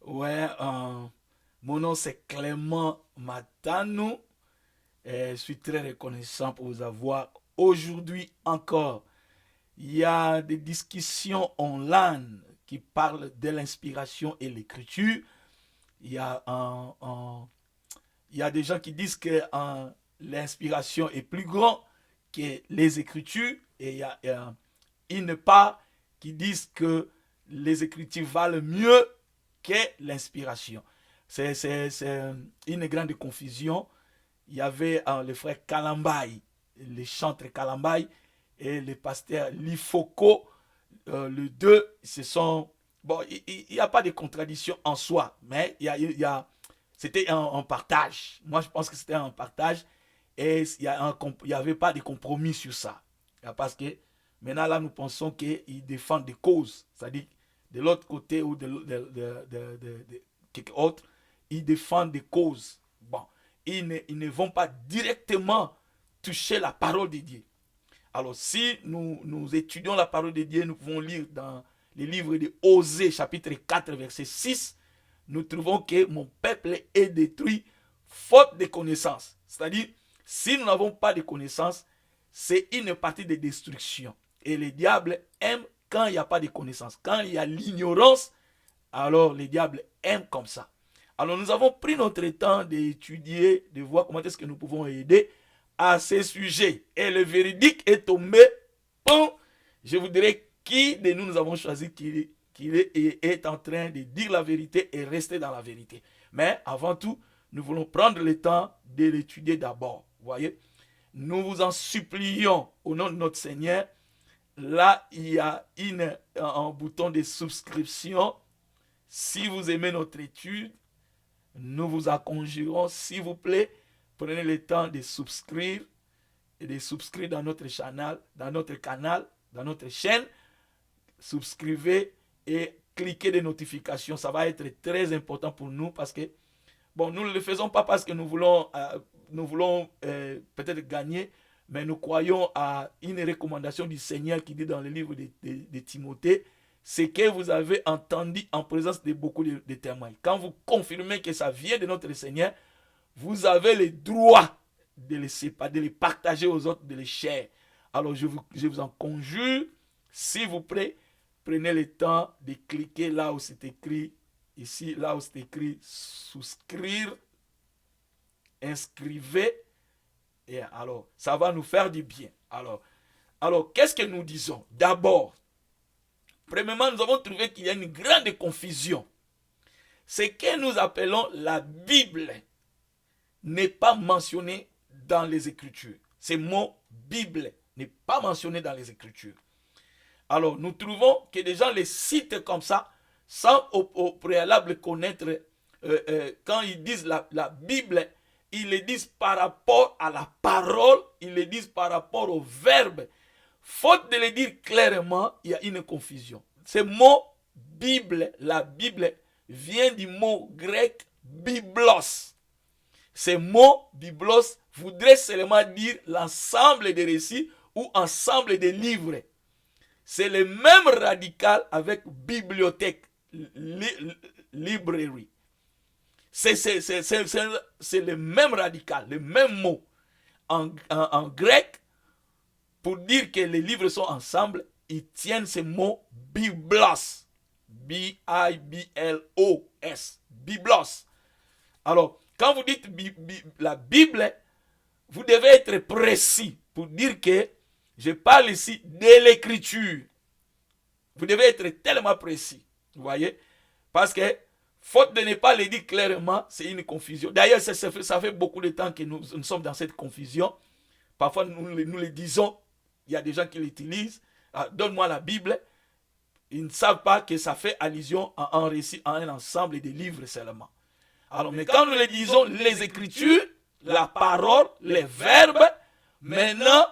Ouais, mon nom c'est Clément Matanou. Et je suis très reconnaissant pour vous avoir aujourd'hui encore. Il y a des discussions online qui parlent de l'inspiration et l'écriture. Il y a, il y a des gens qui disent que l'inspiration est plus grande que les écritures. Et il y a une part qui disent que les écritures valent mieux que l'inspiration. C'est une grande confusion. Il y avait le frère Kalambay, le chanteur Kalambay, et le pasteur Lifoko. Les deux, ce sont... Bon, il n'y a pas de contradiction en soi, mais c'était un partage. Moi, je pense que c'était un partage et il n'y avait pas de compromis sur ça. Parce que maintenant, là, nous pensons qu'ils défendent des causes. C'est-à-dire, de l'autre côté ou de quelque autre, ils défendent des causes. Bon, ils ne vont pas directement toucher la parole de Dieu. Alors, si nous étudions la parole de Dieu, nous pouvons lire dans les livres de Osée, chapitre 4, verset 6, nous trouvons que mon peuple est détruit faute de connaissances. C'est-à-dire, si nous n'avons pas de connaissances, c'est une partie de destruction. Et le diable aime quand il n'y a pas de connaissances. Quand il y a l'ignorance, alors le diable aime comme ça. Alors nous avons pris notre temps d'étudier, de voir comment est-ce que nous pouvons aider à ces sujets. Et le véridique est tombé. Bon, je vous dirai qui de nous avons choisi qu'il est en train de dire la vérité et rester dans la vérité. Mais avant tout, nous voulons prendre le temps de l'étudier d'abord. Vous voyez, nous vous en supplions au nom de notre Seigneur. Là, il y a un bouton de souscription. Si vous aimez notre étude, nous vous en conjurons, s'il vous plaît, prenez le temps de souscrire et de souscrire dans notre canal, dans notre chaîne. Souscrivez et cliquez des notifications. Ça va être très important pour nous parce que, bon, nous ne le faisons pas parce que nous voulons peut-être gagner, mais nous croyons à une recommandation du Seigneur qui dit dans le livre de Timothée, ce que vous avez entendu en présence de beaucoup de témoins. Quand vous confirmez que ça vient de notre Seigneur, vous avez le droit de les partager aux autres, de les share. Alors je vous en conjure, s'il vous plaît, prenez le temps de cliquer là où c'est écrit, ici, là où c'est écrit souscrire, inscrivez, et alors ça va nous faire du bien. Alors qu'est-ce que nous disons? D'abord, premièrement, nous avons trouvé qu'il y a une grande confusion. Ce que nous appelons la Bible n'est pas mentionné dans les Écritures. Ce mot Bible n'est pas mentionné dans les Écritures. Alors, nous trouvons que des gens les citent comme ça, sans au préalable connaître, quand ils disent la Bible, ils le disent par rapport à la parole, ils le disent par rapport au verbe. Faute de le dire clairement, il y a une confusion. Ce mot Bible, la Bible, vient du mot grec biblos. Ce mot biblos voudrait seulement dire l'ensemble des récits ou ensemble des livres. C'est le même radical avec bibliothèque, library. C'est le même radical, le même mot. En grec, pour dire que les livres sont ensemble, ils tiennent ce mot biblos. B-I-B-L-O-S. Biblos. Alors, quand vous dites la Bible, vous devez être précis pour dire que je parle ici de l'écriture. Vous devez être tellement précis. Vous voyez? Parce que, faute de ne pas le dire clairement, c'est une confusion. D'ailleurs, ça fait beaucoup de temps que nous sommes dans cette confusion. Parfois, nous le disons. Il y a des gens qui l'utilisent. Donne-moi la Bible. Ils ne savent pas que ça fait allusion à un récit, à un ensemble de livres seulement. Alors, mais quand nous le disons, les Écritures, la parole, les verbes, maintenant,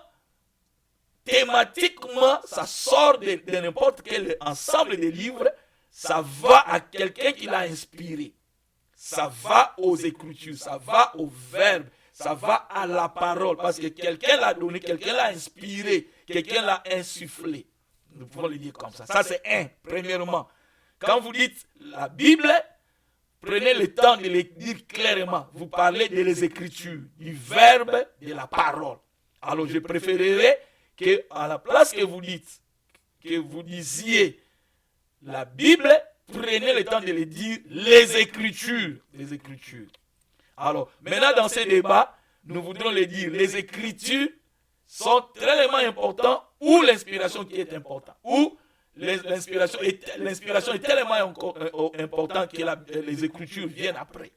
thématiquement, ça sort de n'importe quel ensemble de livres, ça va à quelqu'un qui l'a inspiré. Ça va aux Écritures, ça va aux verbes, ça va à la parole, parce que quelqu'un l'a donné, quelqu'un l'a inspiré, quelqu'un l'a insufflé. Nous pouvons le dire comme ça. Ça, c'est un, premièrement. Quand vous dites la Bible, prenez le temps de les dire clairement. Vous parlez de les Écritures, du verbe, de la parole. Alors je préférerais qu'à la place que vous dites, que vous disiez la Bible, prenez le temps de les dire les Écritures. Les Écritures. Alors, maintenant dans ces débats, nous voudrons les dire les Écritures sont tellement importantes ou l'inspiration qui est importante. Ou l'inspiration est tellement importante que les Écritures viennent après.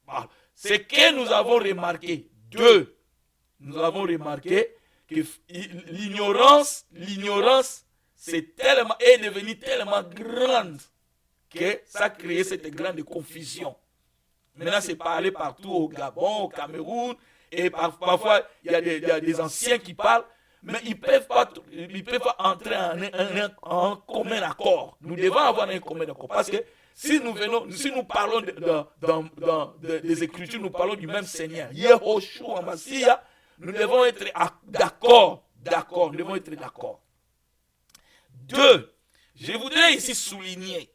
Alors, ce que nous avons remarqué, nous avons remarqué que l'ignorance est devenue tellement grande que ça a créé cette grande confusion. Maintenant, c'est parlé partout au Gabon, au Cameroun, et parfois, il y a des anciens qui parlent, mais ils ne peuvent pas entrer en commun accord. Nous devons avoir un commun accord, parce que si nous parlons des Écritures, nous parlons du même Seigneur, Yehoshua Mashiach, nous devons être d'accord. Nous devons être d'accord. 2. Je voudrais ici souligner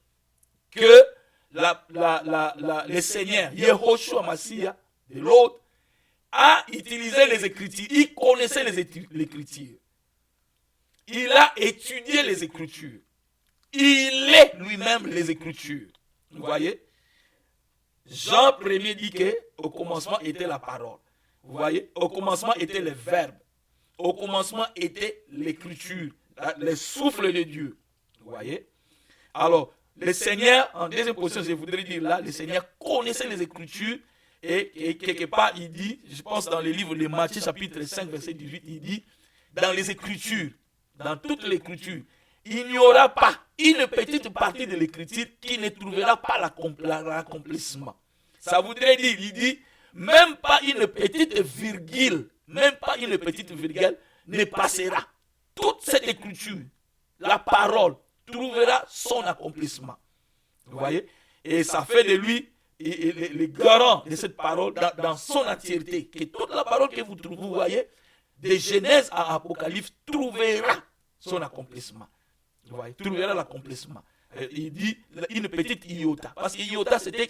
que le Seigneur, Yehoshua Mashiach, de l'autre, a utilisé les Écritures. Il connaissait les Écritures. Il a étudié les Écritures. Il est lui-même les Écritures. Vous voyez? Jean 1er dit qu'au commencement était la parole. Vous voyez? Au commencement était le verbe. Au commencement était l'Écriture, le souffle de Dieu. Vous voyez? Alors, le Seigneur, en deuxième position, je voudrais dire là, le Seigneur connaissait les Écritures et quelque part, il dit, je pense dans le livre de Matthieu, chapitre 5, verset 18, il dit, dans les Écritures, dans toute l'Écriture, il n'y aura pas une petite partie de l'Écriture qui ne trouvera pas l'accomplissement. Ça voudrait dire, il dit, même pas une petite virgule ne passera. Toute cette Écriture, la parole, trouvera son accomplissement. Vous voyez? Et ça fait de lui le garant de cette parole dans son entièreté. Que toute la parole que vous trouvez, vous voyez, de Genèse à Apocalypse, trouvera son accomplissement. Vous voyez? Trouvera l'accomplissement. Il dit une petite iota. Parce que iota, c'était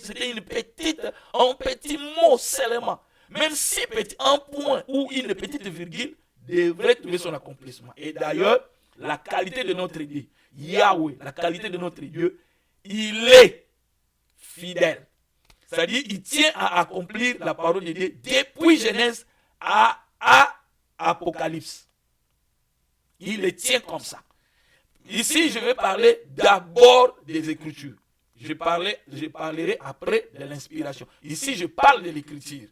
un petit mot seulement. Même si petit, un point ou une petite virgule devrait trouver son accomplissement. Et d'ailleurs, la qualité de notre Dieu, Yahweh, la qualité de notre Dieu, il est fidèle. C'est-à-dire, il tient à accomplir la parole de Dieu depuis Genèse à Apocalypse. Il le tient comme ça. Ici, je vais parler d'abord des Écritures. Je parlerai après de l'inspiration. Ici, je parle de l'Écriture.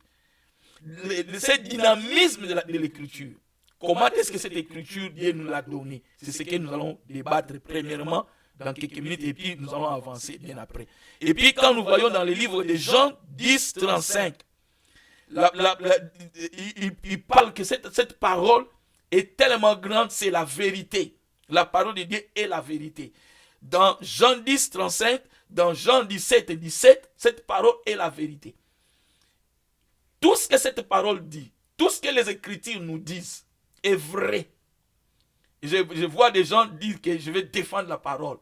Ce dynamisme de l'Écriture. Comment est-ce que cette Écriture, Dieu nous l'a donnée? C'est ce que nous allons débattre premièrement dans quelques minutes et puis nous allons avancer bien après. Et puis quand nous voyons dans le livre de Jean 10, 35, il parle que cette parole est tellement grande, c'est la vérité. La parole de Dieu est la vérité. Dans Jean 10, 35, dans Jean 17, 17, cette parole est la vérité. Tout ce que cette parole dit, tout ce que les Écritures nous disent est vrai. Je vois des gens dire que je vais défendre la parole.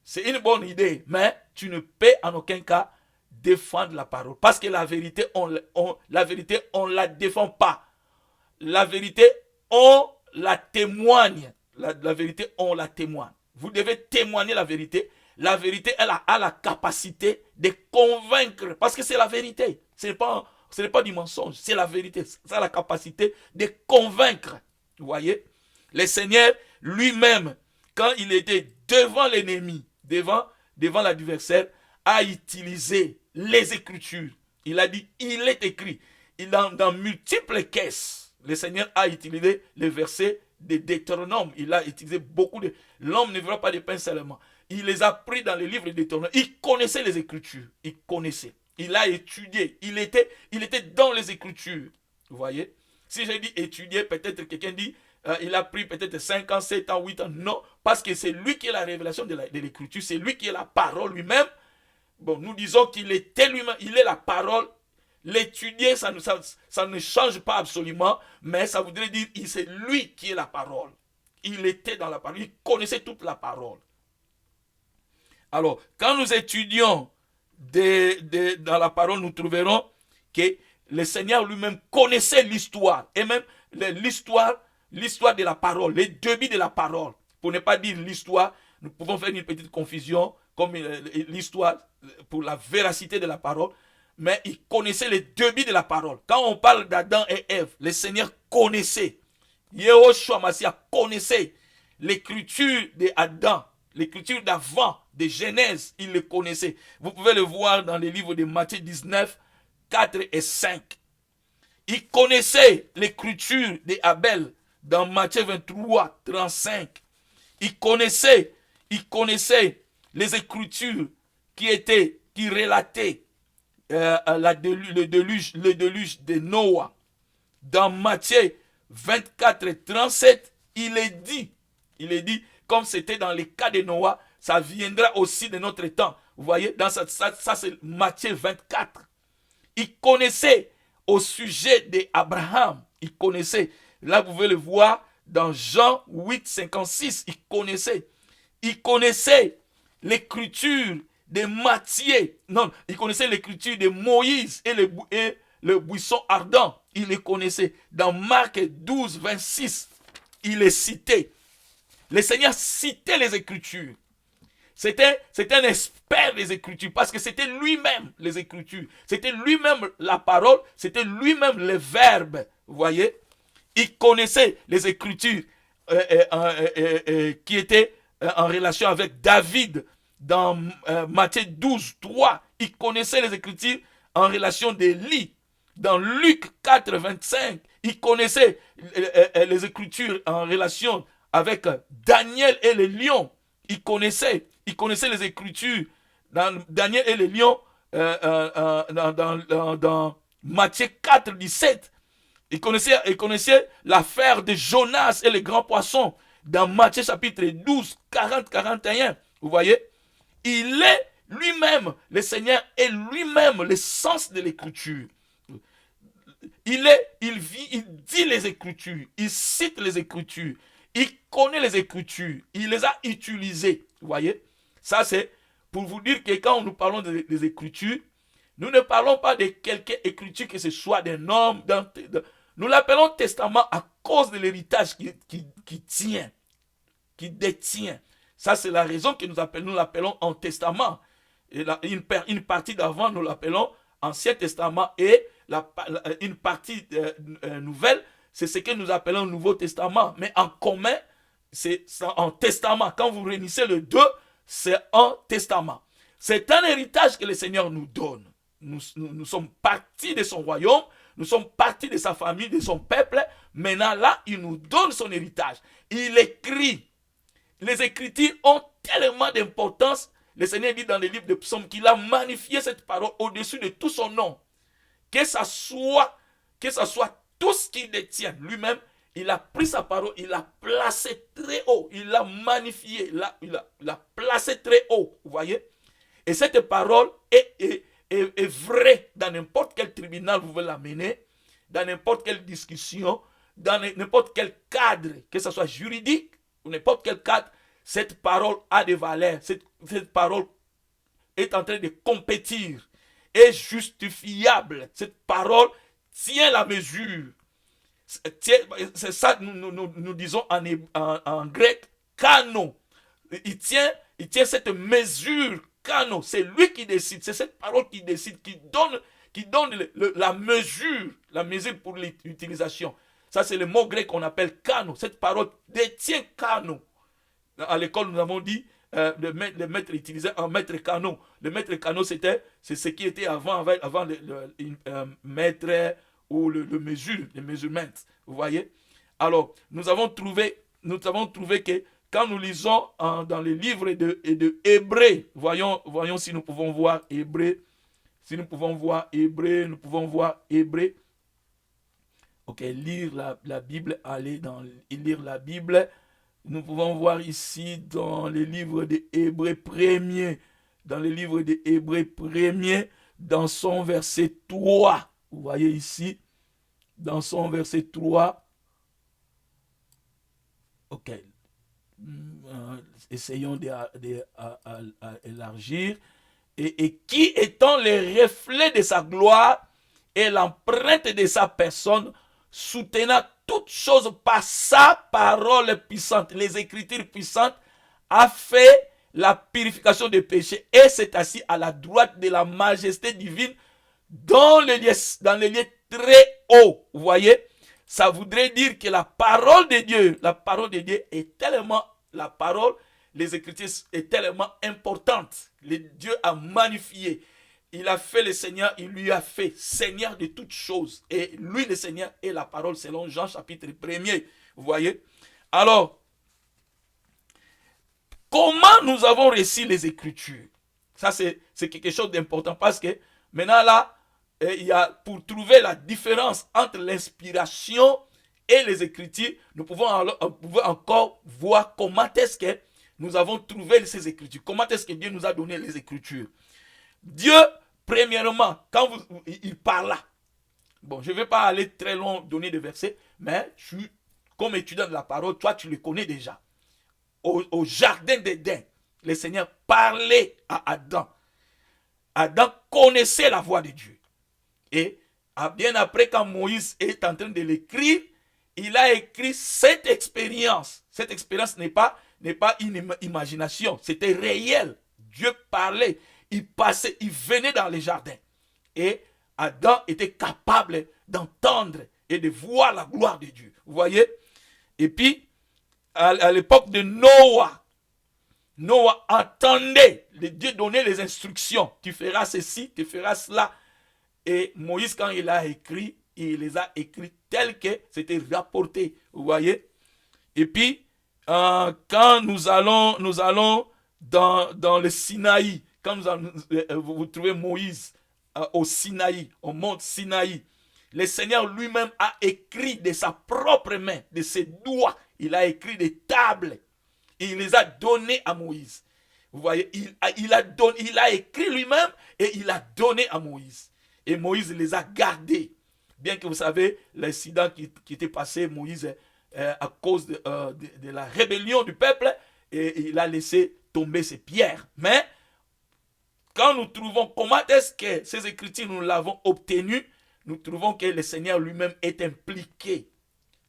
C'est une bonne idée, mais tu ne peux en aucun cas défendre la parole. Parce que la vérité, on la défend pas. La vérité, on la témoigne. La vérité, on la témoigne. Vous devez témoigner la vérité. La vérité, elle a la capacité de convaincre. Parce que c'est la vérité. Ce n'est pas du mensonge, c'est la vérité. Ça a la capacité de convaincre. Vous voyez? Le Seigneur lui-même, quand il était devant l'ennemi, devant l'adversaire, a utilisé les Écritures. Il a dit, il est écrit. Dans multiples caisses, le Seigneur a utilisé les versets de Deutéronome. Il a utilisé beaucoup de... L'homme ne verra pas de pain seulement. Il les a pris dans les livres de Deutéronome. Il connaissait les Écritures. Il connaissait. Il a étudié. Il était dans les Écritures. Vous voyez? Si j'ai dit étudier, peut-être quelqu'un dit il a pris peut-être 5 ans, 7 ans, 8 ans. Non, parce que c'est lui qui est la révélation de l'Écriture. C'est lui qui est la parole lui-même. Bon, nous disons qu'il était lui-même. Il est la parole. L'étudier, ça ne change pas absolument. Mais ça voudrait dire que c'est lui qui est la parole. Il était dans la parole. Il connaissait toute la parole. Alors, quand nous étudions dans la parole, nous trouverons que le Seigneur lui-même connaissait l'histoire. Et même l'histoire de la parole, les débits de la parole. Pour ne pas dire l'histoire, nous pouvons faire une petite confusion comme l'histoire pour la véracité de la parole. Mais il connaissait les débits de la parole. Quand on parle d'Adam et Ève, le Seigneur connaissait. Yehoshua Mashiach connaissait l'écriture d'Adam, l'écriture d'avant, de Genèse, il le connaissait. Vous pouvez le voir dans les livres de Matthieu 19, 4 et 5. Il connaissait l'écriture d'Abel dans Matthieu 23, 35. Il connaissait les écritures qui relataient le déluge de Noah. Dans Matthieu 24, 37, il est dit, comme c'était dans le cas de Noah, ça viendra aussi de notre temps. Vous voyez, dans ça c'est Matthieu 24. Il connaissait au sujet d'Abraham, il connaissait. Là, vous pouvez le voir dans Jean 8, 56. Il connaissait l'écriture de Matthieu. Non, il connaissait l'écriture de Moïse et le buisson ardent. Il les connaissait. Dans Marc 12, 26, il est cité. Le Seigneur citait les Écritures. C'était un expert des Écritures parce que c'était lui-même les Écritures. C'était lui-même la parole. C'était lui-même le verbe. Vous voyez? Il connaissait les Écritures qui étaient en relation avec David dans Matthieu 12, 3. Il connaissait les Écritures en relation d'Élie. Dans Luc 4, 25, il connaissait les Écritures en relation avec Daniel et les lions. Il connaissait les Écritures dans Daniel et les lions dans Matthieu 4, 17. Il connaissait l'affaire de Jonas et les grands poissons dans Matthieu chapitre 12, 40, 41. Vous voyez? Il est lui-même, le Seigneur est lui-même l'essence de l'écriture. Il dit les Écritures, il cite les Écritures, il connaît les Écritures, il les a utilisées. Vous voyez? Ça, c'est pour vous dire que quand nous parlons des Écritures, nous ne parlons pas de quelque écriture que ce soit d'un homme. Nous l'appelons testament à cause de l'héritage qui tient, qui détient. Ça, c'est la raison que nous l'appelons en testament. Et une partie d'avant, nous l'appelons Ancien Testament. Et une partie nouvelle, c'est ce que nous appelons Nouveau Testament. Mais en commun, c'est en testament. Quand vous réunissez les deux, c'est en testament. C'est un héritage que le Seigneur nous donne. Nous sommes partis de son royaume, nous sommes partis de sa famille, de son peuple. Maintenant, là, il nous donne son héritage. Il écrit. Les Écritures ont tellement d'importance. Le Seigneur dit dans le livre de Psaumes qu'il a magnifié cette parole au-dessus de tout son nom. Que ça soit tout ce qu'il détient lui-même, il a pris sa parole, il l'a placé très haut, il l'a magnifié, il l'a placé très haut, vous voyez. Et cette parole est vraie dans n'importe quel tribunal vous voulez l'amener, dans n'importe quelle discussion, dans n'importe quel cadre, que ce soit juridique ou n'importe quel cadre, cette parole a des valeurs, cette parole est en train de compétir, est justifiable, cette parole tient la mesure. C'est ça que nous disons en grec, canon. Il tient cette mesure, canon. C'est lui qui décide, c'est cette parole qui décide, qui donne la mesure pour l'utilisation. Ça, c'est le mot grec qu'on appelle canon. Cette parole détient canon. À l'école, nous avons dit le maître utilisait un maître canon. Le maître canon, c'est ce qui était avant le maître ou le mesure, le measurement. Vous voyez? Alors, nous avons trouvé que quand nous lisons dans les livres de Hébreux, voyons si nous pouvons voir Hébreux. Si nous pouvons voir Hébreux. Ok, lire la Bible, aller lire la Bible. Nous pouvons voir ici dans les livres de Hébreux premier, dans son verset 3. Vous voyez ici, dans son verset 3. Ok. Essayons d'élargir. et qui étant le reflet de sa gloire et l'empreinte de sa personne, soutenant toutes choses par sa parole puissante, les écritures puissantes, a fait la purification des péchés et s'est assis à la droite de la majesté divine dans les lieux très hauts. Vous voyez, ça voudrait dire que la parole de Dieu est tellement, la parole, les Écritures est tellement importante. Dieu a magnifié. Il a fait le Seigneur, il lui a fait Seigneur de toutes choses. Et lui, le Seigneur, est la parole selon Jean chapitre 1er. Vous voyez? Alors, comment nous avons reçu les Écritures? Ça, c'est quelque chose d'important parce que maintenant là, il y a, pour trouver la différence entre l'inspiration et les Écritures, nous pouvons encore voir comment est-ce que nous avons trouvé ces Écritures. Comment est-ce que Dieu nous a donné les Écritures? Dieu, premièrement, quand il parla, bon, je ne vais pas aller très loin donner des versets, mais comme étudiant de la parole, toi tu le connais déjà. Au jardin d'Éden, le Seigneur parlait à Adam. Adam connaissait la voix de Dieu. Et bien après, quand Moïse est en train de l'écrire, il a écrit cette expérience. Cette expérience n'est pas une imagination, c'était réel. Dieu parlait, il passait, il venait dans les jardins. Et Adam était capable d'entendre et de voir la gloire de Dieu. Vous voyez? Et puis, à l'époque de Noah entendait Dieu donner les instructions. Tu feras ceci, tu feras cela. Et Moïse, quand il a écrit, il les a écrits tels que c'était rapporté. Vous voyez? Et puis, quand nous allons dans le Sinaï, quand vous trouvez Moïse au Sinaï, au mont Sinaï, le Seigneur lui-même a écrit de sa propre main, de ses doigts, il a écrit des tables. Et il les a données à Moïse. Vous voyez, il a écrit lui-même et il a donné à Moïse. Et Moïse les a gardés. Bien que vous savez, l'incident qui était passé, Moïse, à cause de la rébellion du peuple, et il a laissé tomber ses pierres. Mais, quand nous trouvons comment est-ce que ces écritures nous l'avons obtenues, nous trouvons que le Seigneur lui-même est impliqué.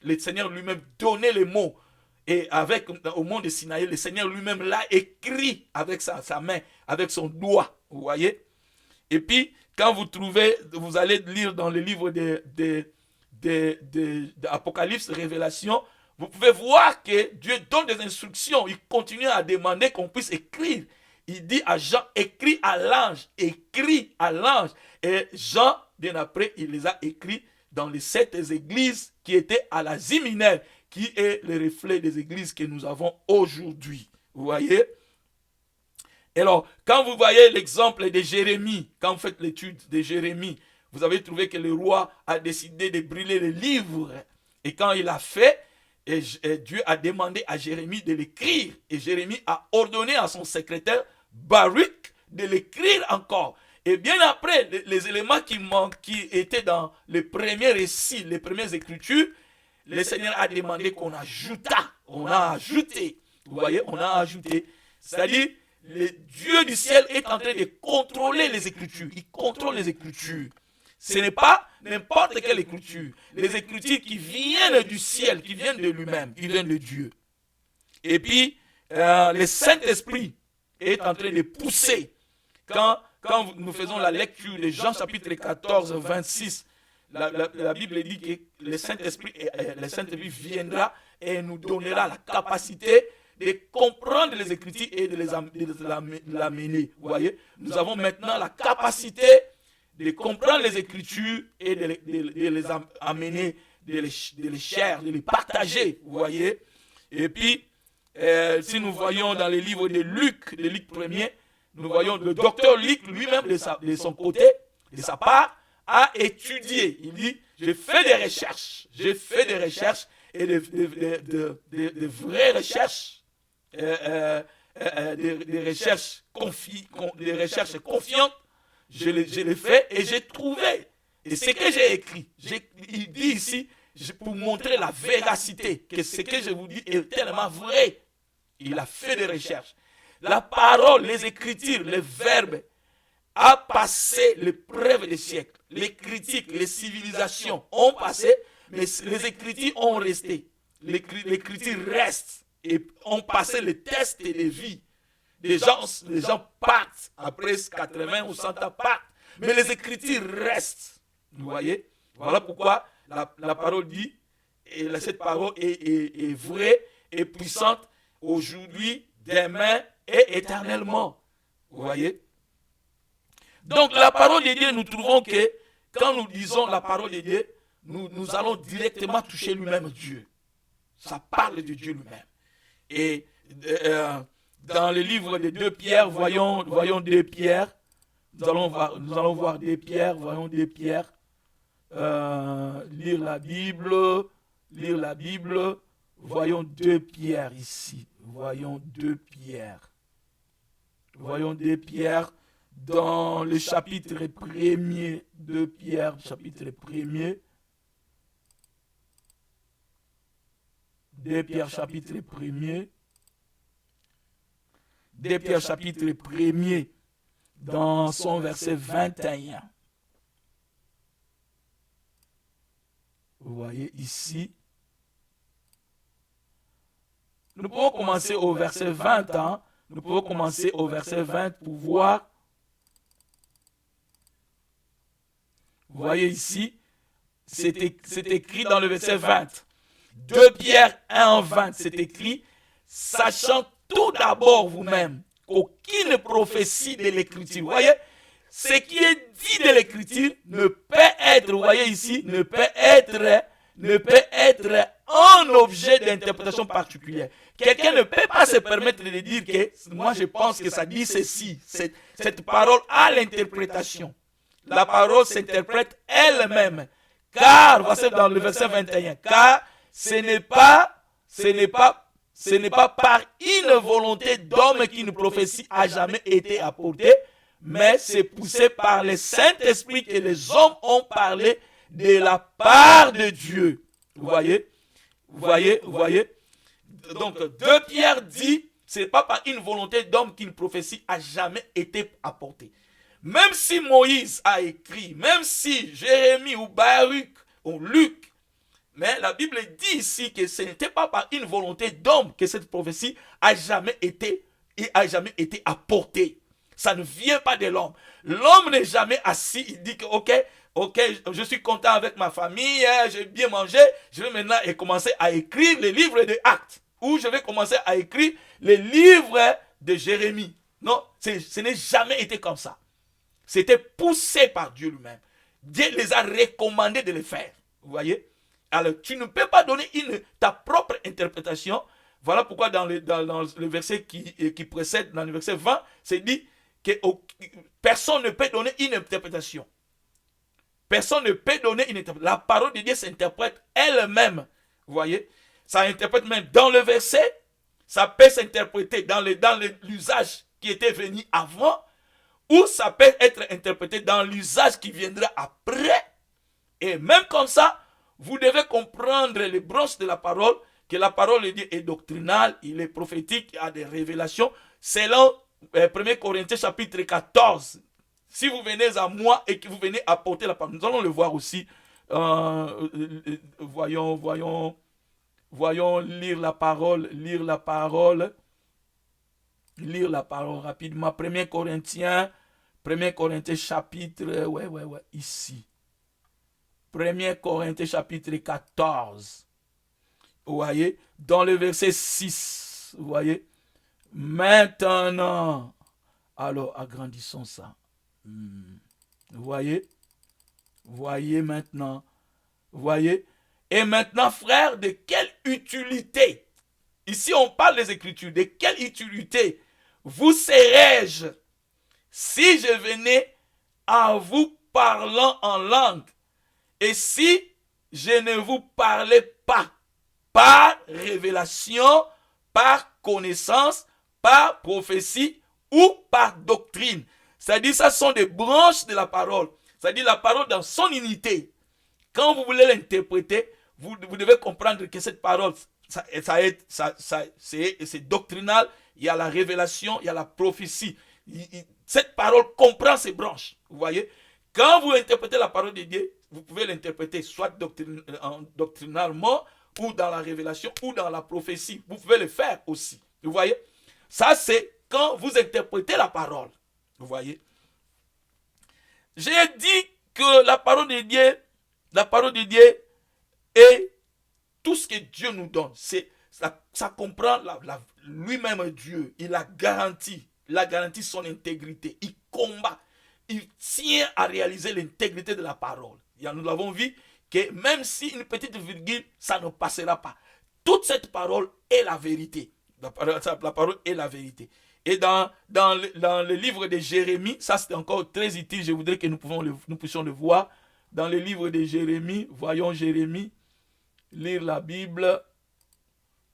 Le Seigneur lui-même donnait les mots. Et au mont de Sinaï, le Seigneur lui-même l'a écrit avec sa main, avec son doigt. Vous voyez? Et puis, quand vous allez lire dans le livre d'Apocalypse, Révélation, vous pouvez voir que Dieu donne des instructions. Il continue à demander qu'on puisse écrire. Il dit à Jean, écris à l'ange, écris à l'ange. Et Jean, bien après, il les a écrits dans les 7 églises qui étaient à l'Asie mineure, qui est le reflet des églises que nous avons aujourd'hui. Vous voyez? Alors, quand vous voyez l'exemple de Jérémie, quand vous faites l'étude de Jérémie, vous avez trouvé que le roi a décidé de brûler les livres. Et quand il a fait, et Dieu a demandé à Jérémie de l'écrire. Et Jérémie a ordonné à son secrétaire Baruch de l'écrire encore. Et bien après, les éléments qui étaient dans les premiers récits, les premières écritures, le Seigneur a demandé qu'on ajoutât. On a ajouté. Vous voyez, on a ajouté. C'est-à-dire, le Dieu du ciel est en train de contrôler les Écritures. Il contrôle les Écritures. Ce n'est pas n'importe quelle Écriture. Les Écritures qui viennent du ciel, qui viennent de lui-même, qui viennent de Dieu. Et puis, le Saint-Esprit est en train de pousser. Quand nous faisons la lecture de Jean chapitre 14, 26, la Bible dit que le Saint-Esprit viendra et nous donnera la capacité de comprendre les Écritures et de l'amener. Vous voyez, nous avons maintenant la capacité de comprendre les Écritures et de les amener, de les share, de les partager. Vous voyez. Et puis, si nous voyons dans les livres de Luc 1er, nous voyons le docteur Luc lui-même de son côté, de sa part, a étudié. Il dit, j'ai fait des recherches et de vraies recherches, des recherches confiantes. Je l'ai fait et j'ai trouvé. Et ce que j'ai écrit, il dit ici, pour montrer la véracité, que ce que je vous dis est tellement vrai. Il a fait des recherches. La parole, les écritures, les verbes a passé l'épreuve des siècles. Les critiques, les civilisations ont passé, mais les écritures ont resté. L'écriture reste et ont passé les tests de vie. Les gens partent après 80 ou 100 ans, partent. Mais les écritures restent. Vous voyez? Voilà pourquoi la parole dit, et cette parole est vraie et puissante aujourd'hui, demain et éternellement. Vous voyez? Donc la parole de Dieu, nous trouvons que quand nous lisons la parole de Dieu, nous allons directement toucher lui-même Dieu. Ça parle de Dieu lui-même. Et dans le livre de 2 Pierre, voyons 2 Pierre. Nous allons voir 2 Pierre, voyons 2 Pierre. Lire la Bible. Voyons 2 Pierre ici. Voyons 2 Pierre. Voyons 2 Pierre dans le chapitre 1er. 2 Pierre, chapitre 1er. 2 Pierre, chapitre 1er. 2 Pierre, chapitre 1er, dans son verset 21. Vous voyez ici. Nous pouvons commencer au verset 20. Hein? Nous pouvons commencer au verset 20 pour voir. Vous voyez ici, c'est écrit dans le verset 20. 2 Pierre 1, 20, c'est écrit, sachant tout d'abord vous-même qu'aucune prophétie de l'écriture, vous voyez, ce qui est dit de l'écriture ne peut être, vous voyez ici, ne peut être un objet d'interprétation particulière. Quelqu'un ne peut pas se permettre de dire que moi je pense que ça dit ceci. Cette parole a l'interprétation. La parole s'interprète elle-même. Car, voici dans le verset 21, car ce n'est pas par une volonté d'homme qu'une prophétie a jamais été apportée, mais c'est poussé par le Saint-Esprit que les hommes ont parlé de la part de Dieu. Vous voyez? Donc, 2 Pierre dit, ce n'est pas par une volonté d'homme qu'une prophétie a jamais été apportée. Même si Moïse a écrit, même si Jérémie ou Baruch ou Luc, mais la Bible dit ici que ce n'était pas par une volonté d'homme que cette prophétie a jamais été apportée. Ça ne vient pas de l'homme. L'homme n'est jamais assis, il dit que ok, je suis content avec ma famille, j'ai bien mangé, je vais maintenant commencer à écrire les livres des Actes, ou je vais commencer à écrire les livres de Jérémie. Non, ce n'est jamais été comme ça. C'était poussé par Dieu lui-même. Dieu les a recommandés de le faire. Vous voyez? Alors, tu ne peux pas donner ta propre interprétation. Voilà pourquoi dans le verset qui précède, dans le verset 20, c'est dit que personne ne peut donner une interprétation. Personne ne peut donner une interprétation. La parole de Dieu s'interprète elle-même. Vous voyez? Ça interprète même dans le verset. Ça peut s'interpréter dans l'usage qui était venu avant. Ou ça peut être interprété dans l'usage qui viendra après. Et même comme ça, vous devez comprendre les branches de la parole, que la parole de Dieu est doctrinale, il est prophétique, il y a des révélations. Selon 1 Corinthiens chapitre 14. Si vous venez à moi et que vous venez apporter la parole, nous allons le voir aussi. Voyons lire la parole rapidement. 1 Corinthiens chapitre, ici. 1 Corinthiens chapitre 14. Vous voyez, dans le verset 6, vous voyez, maintenant, alors agrandissons ça. Vous voyez maintenant, et maintenant, frères, de quelle utilité, ici on parle des Écritures, de quelle utilité vous serais-je si je venais à vous parlant en langue, et si je ne vous parlais pas par révélation, par connaissance, par prophétie ou par doctrine. C'est-à-dire, ça sont des branches de la parole. C'est-à-dire, la parole dans son unité. Quand vous voulez l'interpréter, vous devez comprendre que cette parole, c'est doctrinal. Il y a la révélation, il y a la prophétie. Cette parole comprend ses branches. Vous voyez? Quand vous interprétez la parole de Dieu, vous pouvez l'interpréter soit doctrinalement, ou dans la révélation, ou dans la prophétie. Vous pouvez le faire aussi. Vous voyez? Ça, c'est quand vous interprétez la parole. Vous voyez? J'ai dit que la parole de Dieu est tout ce que Dieu nous donne. Ça comprend lui-même Dieu. Il a garanti son intégrité. Il combat. Il tient à réaliser l'intégrité de la parole. Nous l'avons vu que même si une petite virgule, ça ne passera pas. Toute cette parole est la vérité. La parole est la vérité. Et dans le livre de Jérémie, ça c'est encore très utile, je voudrais que nous puissions le voir. Dans le livre de Jérémie, voyons Jérémie, lire la Bible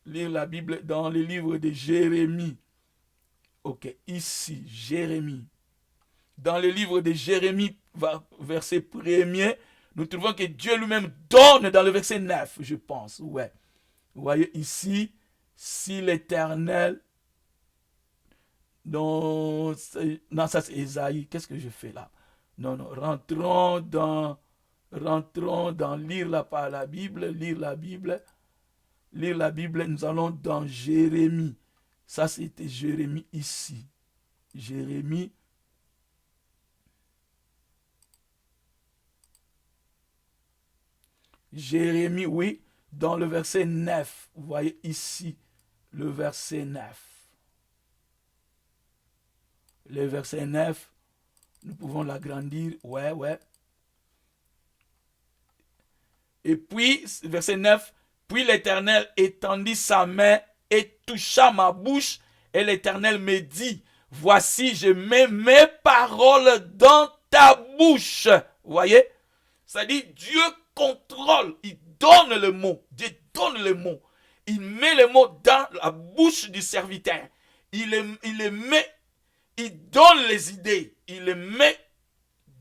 dans le livre de Jérémie. Ok, ici, Jérémie. Dans le livre de Jérémie, verset 1er, nous trouvons que Dieu lui-même donne dans le verset 9, je pense. Ouais. Vous voyez ici, si l'Éternel... Non, ça c'est Ésaïe. Qu'est-ce que je fais là? Non, rentrons dans lire la Bible. Nous allons dans Jérémie. Ça c'était Jérémie ici. Jérémie. Jérémie, oui, dans le verset 9. Vous voyez ici le verset 9. Le verset 9, nous pouvons l'agrandir. Ouais. Et puis, verset 9, puis l'Éternel étendit sa main et toucha ma bouche, et l'Éternel me dit, voici, je mets mes paroles dans ta bouche. Vous voyez? C'est-à-dire, Dieu contrôle, il donne le mot. Dieu donne le mot. Il met le mot dans la bouche du serviteur. Il donne les idées, il les met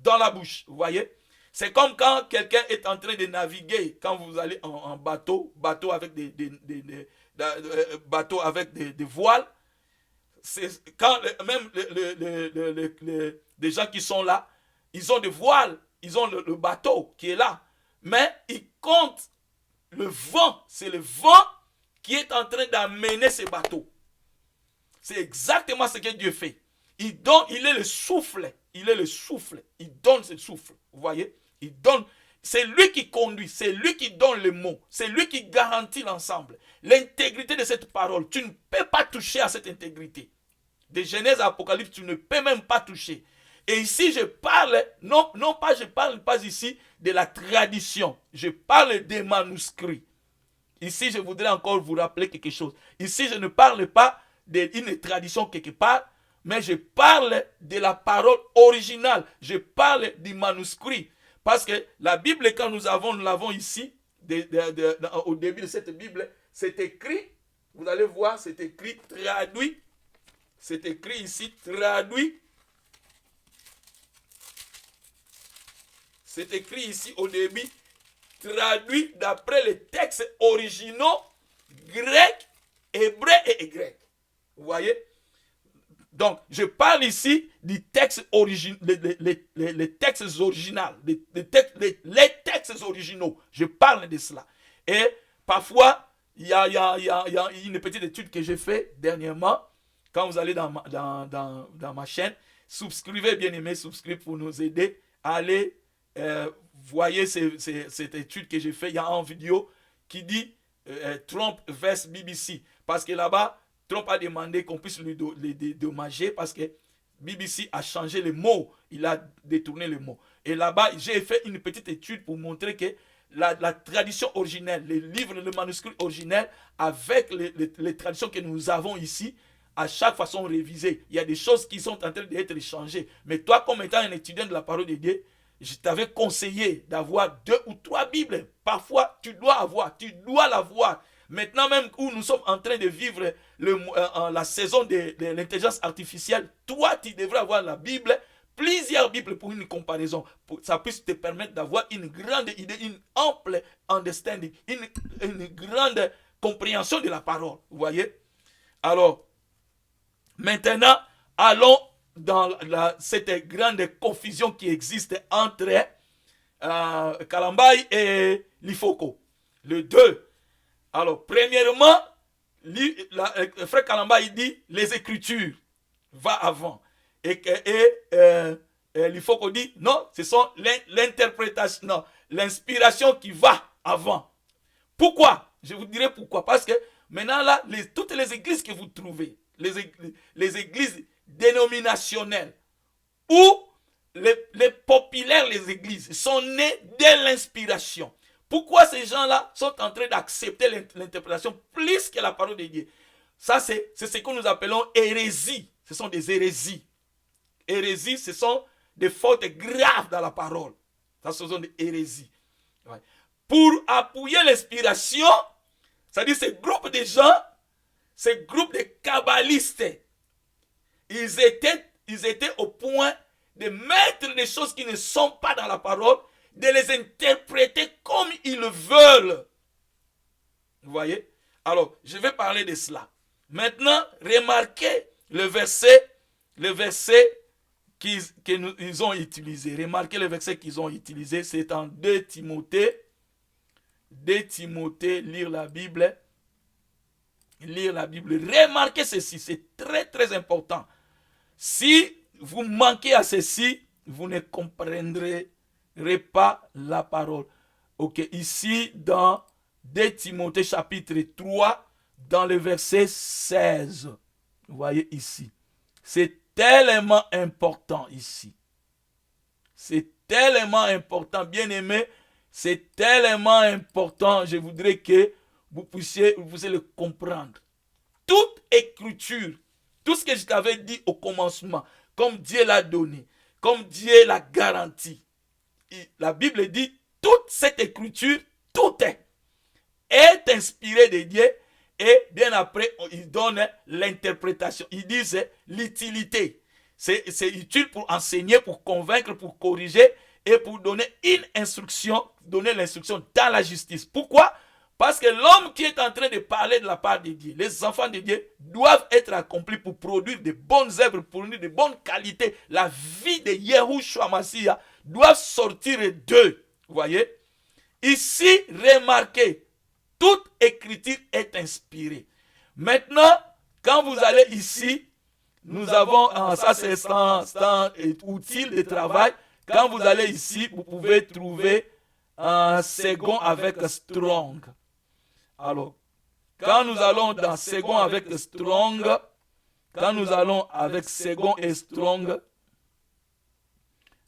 dans la bouche, vous voyez. C'est comme quand quelqu'un est en train de naviguer, quand vous allez en bateau avec des voiles. C'est quand même les gens qui sont là, ils ont des voiles, ils ont le bateau qui est là, mais ils comptent le vent. C'est le vent qui est en train d'amener ces bateaux. C'est exactement ce que Dieu fait. Il est le souffle. Il donne ce souffle. Vous voyez? Il donne. C'est lui qui conduit. C'est lui qui donne les mots. C'est lui qui garantit l'ensemble. L'intégrité de cette parole. Tu ne peux pas toucher à cette intégrité. De Genèse à Apocalypse, tu ne peux même pas toucher. Et ici, je parle, je parle pas ici de la tradition. Je parle des manuscrits. Ici, je voudrais encore vous rappeler quelque chose. Ici, je ne parle pas d'une tradition quelque part, mais je parle de la parole originale. Je parle du manuscrit. Parce que la Bible, quand nous l'avons ici, au début de cette Bible, c'est écrit, vous allez voir, c'est écrit traduit. C'est écrit ici traduit. C'est écrit ici au début, traduit d'après les textes originaux grecs, hébreux et grecs. Vous voyez? Donc, je parle ici du texte les textes originaux, les textes originaux. Je parle de cela. Et parfois, il y a une petite étude que j'ai faite dernièrement. Quand vous allez dans ma chaîne, souscrivez, bien aimé, souscrivez pour nous aider. Allez, voyez cette étude que j'ai faite. Il y a une vidéo qui dit Trump vs BBC. Parce que là-bas, Trump a demandé qu'on puisse lui dédommager parce que BBC a changé les mots. Il a détourné les mots. Et là-bas, j'ai fait une petite étude pour montrer que la tradition originelle, les livres, le manuscrit originel, avec les traditions que nous avons ici, à chaque fois sont révisées. Il y a des choses qui sont en train d'être changées. Mais toi, comme étant un étudiant de la parole de Dieu, je t'avais conseillé d'avoir 2 ou 3 Bibles. Parfois, tu dois l'avoir. Maintenant même où nous sommes en train de vivre la saison de l'intelligence artificielle, toi, tu devrais avoir la Bible, plusieurs Bibles pour une comparaison. Pour que ça puisse te permettre d'avoir une grande idée, une ample understanding, une grande compréhension de la parole. Vous voyez? Alors, maintenant, allons dans cette grande confusion qui existe entre Kalambaye et Lifoko. Le deux. Alors, premièrement, frère Kalambaye dit les Écritures va avant. Et Lifoko dit non, ce sont l'interprétation, non, l'inspiration qui va avant. Pourquoi? Je vous dirai pourquoi. Parce que maintenant, là, toutes les églises que vous trouvez, les églises dénominationnelles ou les populaires, les églises, sont nées de l'inspiration. Pourquoi ces gens-là sont en train d'accepter l'interprétation plus que la parole de Dieu? Ça, c'est ce que nous appelons hérésie. Ce sont des hérésies. Hérésie, ce sont des fautes graves dans la parole. Ça, ce sont des hérésies. Ouais. Pour appuyer l'inspiration, c'est-à-dire ces groupes de gens, ces groupes de kabbalistes, ils étaient au point de mettre des choses qui ne sont pas dans la parole, de les interpréter comme ils le veulent. Vous voyez? Alors, je vais parler de cela. Maintenant, remarquez le verset qu'ils ont utilisé. Remarquez le verset qu'ils ont utilisé. C'est en 2 Timothée. 2 Timothée, lire la Bible. Lire la Bible. Remarquez ceci, c'est très très important. Si vous manquez à ceci, vous ne comprendrez pas la parole. Ok, ici dans 2 Timothée chapitre 3, dans le verset 16. Vous voyez ici. C'est tellement important ici. C'est tellement important, bien aimé. C'est tellement important. Je voudrais que vous puissiez le comprendre. Toute écriture, tout ce que je t'avais dit au commencement, comme Dieu l'a donné, comme Dieu l'a garanti. La Bible dit, toute cette écriture, tout est inspiré de Dieu. Et bien après, il donne l'interprétation. Ils disent l'utilité. C'est utile pour enseigner, pour convaincre, pour corriger et pour donner une instruction, donner l'instruction dans la justice. Pourquoi? Parce que l'homme qui est en train de parler de la part de Dieu, les enfants de Dieu, doivent être accomplis pour produire de bonnes œuvres, pour produire de bonnes qualités. La vie de Yahushua Mashiach doit sortir d'eux. Vous voyez? Ici, remarquez, toute écriture est inspirée. Maintenant, quand vous allez ici, nous avons, ça c'est un outil de travail. Quand vous allez ici, vous pouvez trouver un second avec strong. Alors, quand nous allons dans second avec strong, quand nous allons avec second et strong,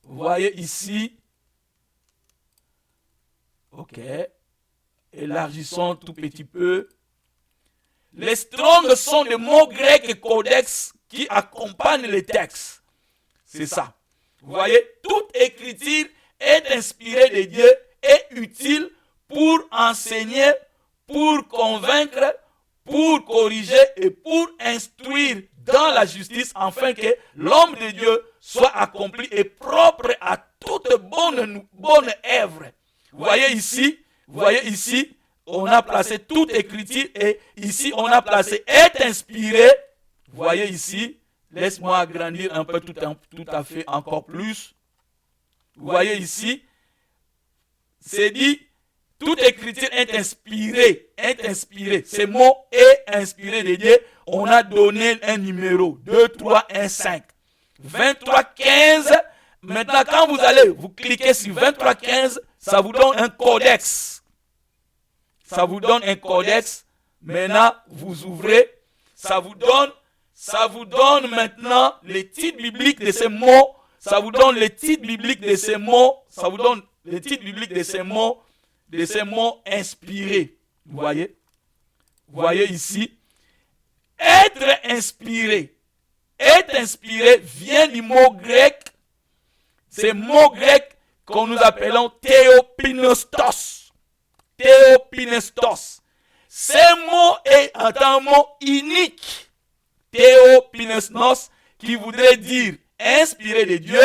vous voyez ici, ok, élargissons tout petit peu. Les strong sont des mots grecs et codex qui accompagnent les textes. C'est ça. Vous voyez, toute écriture est inspirée de Dieu et utile pour enseigner, pour convaincre, pour corriger et pour instruire dans la justice, afin que l'homme de Dieu soit accompli et propre à toute bonne œuvre. Vous voyez ici, on a placé toute écriture et ici on a placé est inspiré. Vous voyez ici, laisse-moi agrandir un peu tout à fait encore plus. Vous voyez ici, c'est dit, toute écriture est inspirée. Ce mot est inspiré de Dieu. On a donné un numéro, 2, 3, 1, 5. 23, 15. Maintenant, quand vous cliquez sur 23, 15, ça vous donne un codex. Ça vous donne un codex. Maintenant, vous ouvrez. Ça vous donne maintenant les titres bibliques de ces mots. Ça vous donne les titres bibliques de ces mots. Ça vous donne les titres bibliques de ces mots inspirés. Vous voyez ici. Être inspiré vient du mot grec. C'est le mot grec qu'on nous appelons théopinestos. Théopinestos. Ce mot est un mot unique. Théopinestos, qui voudrait dire inspiré de Dieu,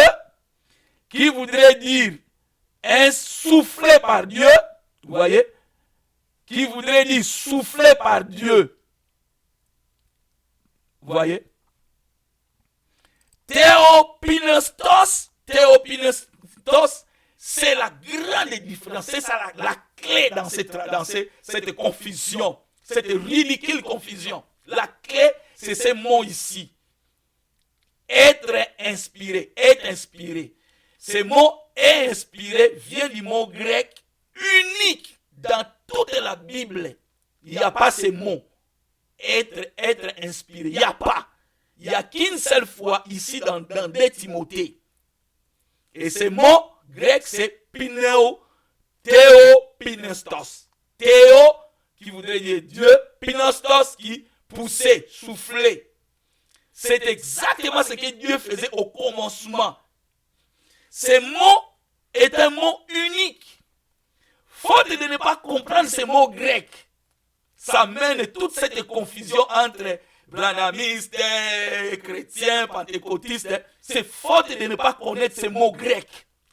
qui voudrait dire soufflé par Dieu, vous voyez, qui voudrait dire soufflé par Dieu. Vous voyez? Théopneustos, c'est la grande différence. C'est ça la clé dans cette confusion, cette ridicule confusion. La clé, c'est ces mots ici. Être inspiré. Ce mot inspiré vient du mot grec unique dans toute la Bible. Il n'y a pas ce mot. Être inspiré. Il n'y a pas. Il n'y a qu'une seule fois ici dans 2 Timothée. Et ce mot grec, c'est pineo, théopneustos. Théo, qui voudrait dire Dieu, pneustos, qui poussait, soufflait. C'est exactement ce que Dieu faisait au commencement. Ce mot est un mot unique. Faute de ne pas comprendre ce mot grec, ça mène toute cette confusion entre branhamistes, chrétiens, pentecôtistes. C'est faute de ne pas connaître ce mot grec.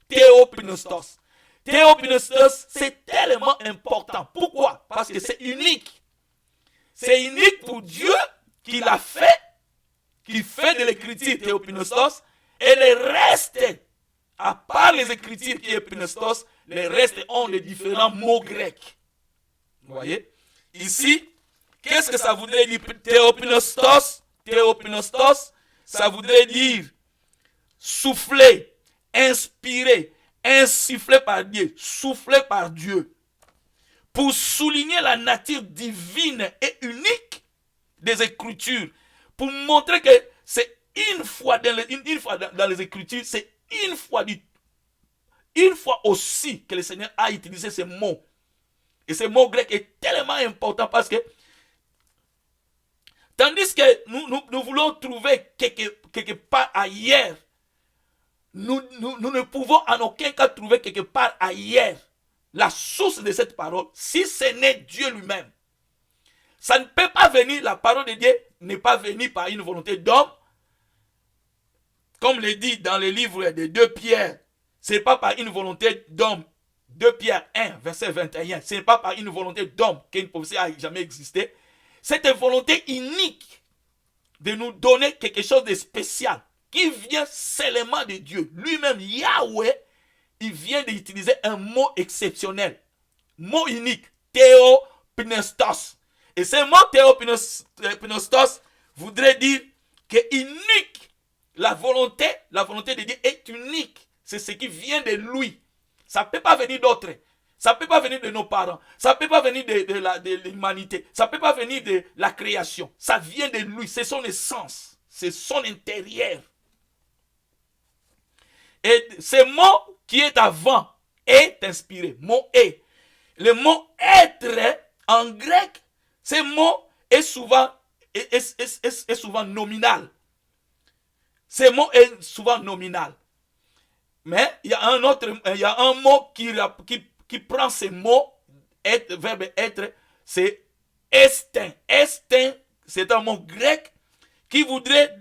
Théopneustos. Théopneustos, c'est tellement important. Pourquoi? Parce que c'est unique. C'est unique pour Dieu qui l'a fait, qui fait de l'écriture théopneustos, et le reste, à part les écritures qui est pneustos, les restes ont les différents mots grecs. Vous voyez? Ici, qu'est-ce que ça voudrait dire théopneustos? Théopneustos, ça voudrait dire souffler, inspirer, insuffler par Dieu, souffler par Dieu. Pour souligner la nature divine et unique des Écritures, pour montrer que c'est une fois dans les Écritures, c'est une fois aussi que le Seigneur a utilisé ce mot. Et ce mot grec est tellement important parce que tandis que nous voulons trouver quelque part ailleurs, nous ne pouvons en aucun cas trouver quelque part ailleurs la source de cette parole si ce n'est Dieu lui-même. Ça ne peut pas venir, la parole de Dieu n'est pas venue par une volonté d'homme. Comme le dit dans le livre de 2 Pierre, ce n'est pas par une volonté d'homme. 2 Pierre 1, verset 21, ce n'est pas par une volonté d'homme qu'une prophétie a jamais existé. C'est une volonté unique de nous donner quelque chose de spécial qui vient seulement de Dieu. Lui-même, Yahweh, il vient d'utiliser un mot exceptionnel, mot unique, théopneustos. Et ce mot théopneustos voudrait dire que unique, la volonté de Dieu est unique. C'est ce qui vient de lui. Ça ne peut pas venir d'autre. Ça ne peut pas venir de nos parents. Ça ne peut pas venir de l'humanité. Ça ne peut pas venir de la création. Ça vient de lui. C'est son essence. C'est son intérieur. Et ce mot qui est avant est inspiré. Mot est. Le mot être en grec, ce mot est souvent nominal. Ce mot est souvent nominal. Mais il y a un mot qui prend ce mot, verbe être, c'est estin. Estin, c'est un mot grec qui voudrait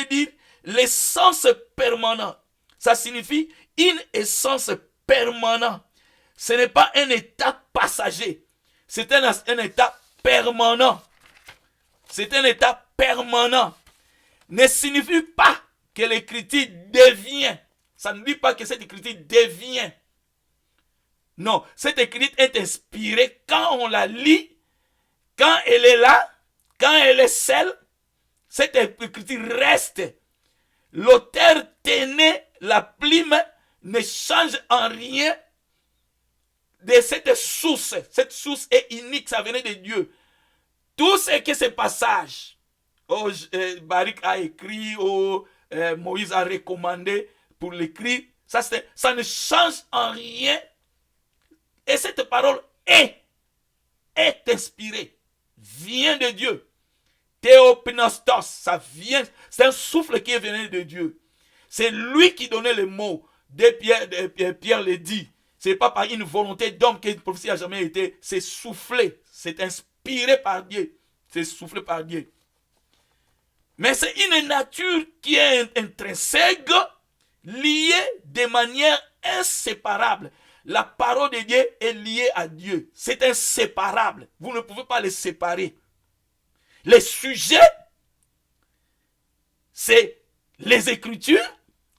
dire l'essence permanente. Ça signifie une essence permanente. Ce n'est pas un état passager. C'est un état permanent. C'est un état permanent. Ne signifie pas que l'écriture devient. Ça ne dit pas que cette écriture devient. Non, cette écriture est inspirée quand on la lit, quand elle est là, quand elle est seule, cette écriture reste. L'auteur tenait la plume, ne change en rien de cette source. Cette source est unique, ça venait de Dieu. Tout ce que ce passage, Baruch a écrit, Moïse a recommandé pour l'écrire, ça ne change en rien. Et cette parole est inspirée, vient de Dieu. Théopneustos, ça vient, c'est un souffle qui est venu de Dieu. C'est lui qui donnait les mots. Pierre le dit. Ce n'est pas par une volonté d'homme que une prophétie n'a jamais été. C'est soufflé, c'est inspiré par Dieu. C'est soufflé par Dieu. Mais c'est une nature qui est intrinsèque, liée de manière inséparable. La parole de Dieu est liée à Dieu. C'est inséparable. Vous ne pouvez pas les séparer. Les sujets, c'est Les Écritures,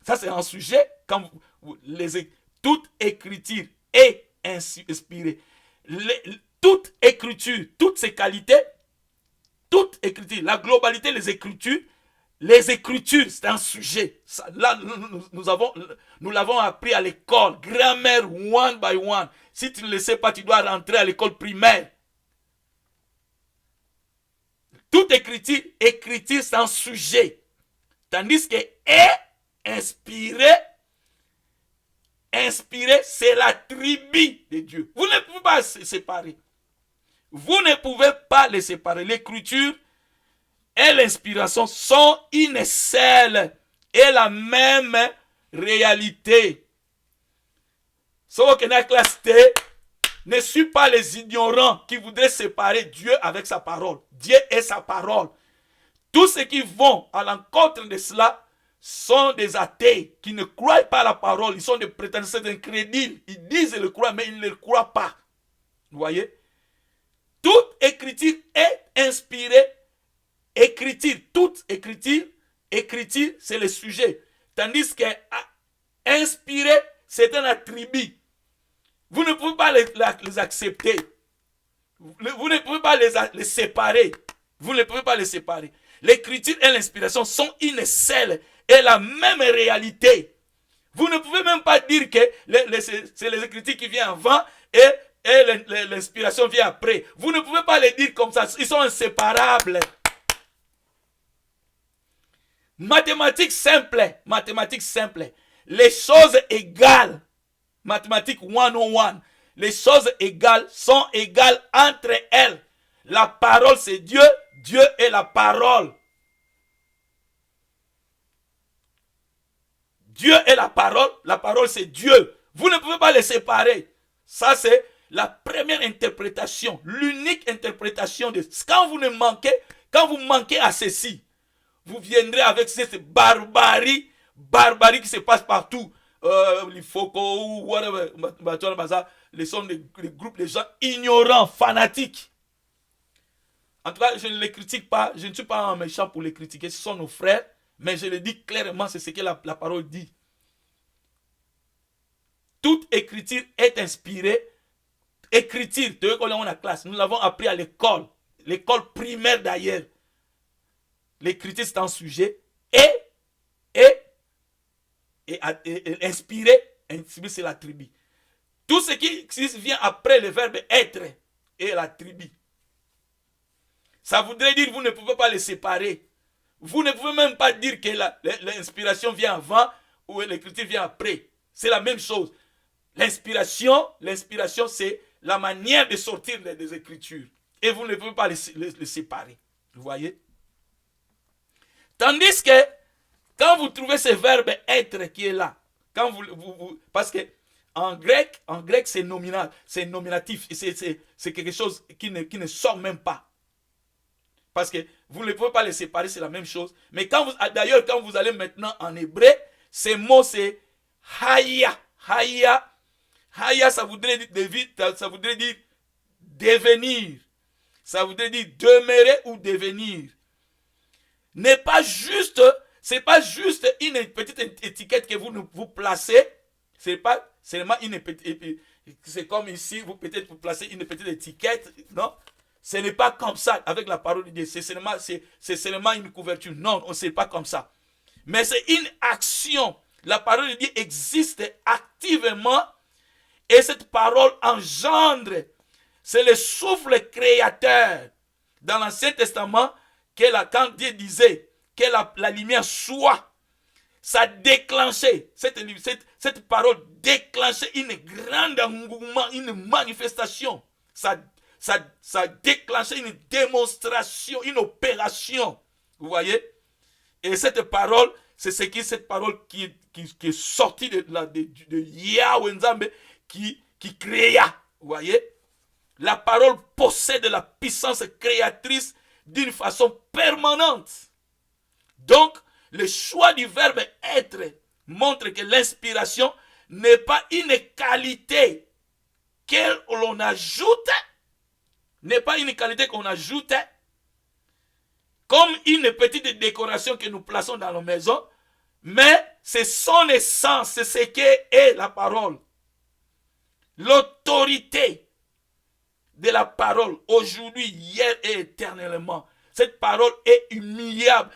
ça c'est un sujet, quand toute écriture est inspirée. Toute écriture, toutes ces qualités, toute écriture, la globalité des Écritures, les Écritures, c'est un sujet. Ça, là, nous l'avons appris à l'école, grammaire one by one. Si tu ne le sais pas, tu dois rentrer à l'école primaire. Toute écriture, c'est un sujet. Tandis que est inspiré, c'est l'attribut de Dieu. Vous ne pouvez pas se séparer. Vous ne pouvez pas les séparer. L'écriture et l'inspiration sont une seule et la même réalité. Sauf que la classe T ne suit pas les ignorants qui voudraient séparer Dieu avec sa parole. Dieu est sa parole. Tous ceux qui vont à l'encontre de cela sont des athées qui ne croient pas à la parole. Ils sont des prétendants incrédules. Ils disent le croire, mais ils ne le croient pas. Vous voyez? Toute écriture est inspirée. Toute écriture, c'est le sujet. Tandis que inspiré, c'est un attribut. Vous ne pouvez pas les accepter. Vous ne pouvez pas les séparer. Vous ne pouvez pas les séparer. L'écriture et l'inspiration sont une seule et la même réalité. Vous ne pouvez même pas dire que c'est les écritures qui viennent avant et l'inspiration vient après. Vous ne pouvez pas les dire comme ça. Ils sont inséparables. Mathématiques simples. Les choses égales. Mathématiques 101. Les choses égales sont égales entre elles. La parole c'est Dieu. Dieu est la parole. Dieu est la parole c'est Dieu. Vous ne pouvez pas les séparer. Ça c'est la première interprétation, l'unique interprétation de quand vous manquez à ceci, vous viendrez avec cette barbarie qui se passe partout. Les Foko ou whatever, les sont des groupes de gens ignorants, fanatiques. En tout cas, je ne les critique pas, je ne suis pas un méchant pour les critiquer, ce sont nos frères, mais je le dis clairement, c'est ce que la parole dit. Toute écriture est inspirée. Écriture, de l'école en classe, nous l'avons appris à l'école primaire d'ailleurs. L'écriture c'est un sujet et inspiré c'est l'attribut. Tout ce qui vient après le verbe être est l'attribut. Ça voudrait dire que vous ne pouvez pas les séparer. Vous ne pouvez même pas dire que l'inspiration vient avant ou l'écriture vient après. C'est la même chose. L'inspiration c'est la manière de sortir des Écritures. Et vous ne pouvez pas les séparer. Vous voyez? Tandis que, quand vous trouvez ce verbe être qui est là, quand parce que en grec c'est nominal, c'est nominatif, c'est quelque chose qui ne sort même pas. Parce que vous ne pouvez pas les séparer, c'est la même chose. Mais d'ailleurs, quand vous allez maintenant en hébreu, ce mot c'est haya. Haya, ça voudrait dire devenir. Ça voudrait dire demeurer ou devenir. C'est pas juste une petite étiquette que vous placez. C'est pas seulement une petite. C'est comme ici, vous placez une petite étiquette. Non, ce n'est pas comme ça avec la parole de Dieu. C'est seulement une couverture. Non, on sait pas comme ça. Mais c'est une action. La parole de Dieu existe activement. Et cette parole engendre, c'est le souffle créateur. Dans l'Ancien Testament, quand Dieu disait que la lumière soit, ça déclenchait, cette parole déclenchait une grande engouement, une manifestation. Ça déclenchait une démonstration, une opération. Vous voyez? Et cette parole, c'est cette parole qui est sortie de Yahweh Nzambe, qui créa. Vous voyez? La parole possède la puissance créatrice d'une façon permanente. Donc, le choix du verbe être montre que l'inspiration n'est pas une qualité que l'on ajoute, comme une petite décoration que nous plaçons dans nos maisons. Mais c'est son essence, c'est ce qu'est la parole. L'autorité de la parole, aujourd'hui, hier et éternellement. Cette parole est immuable,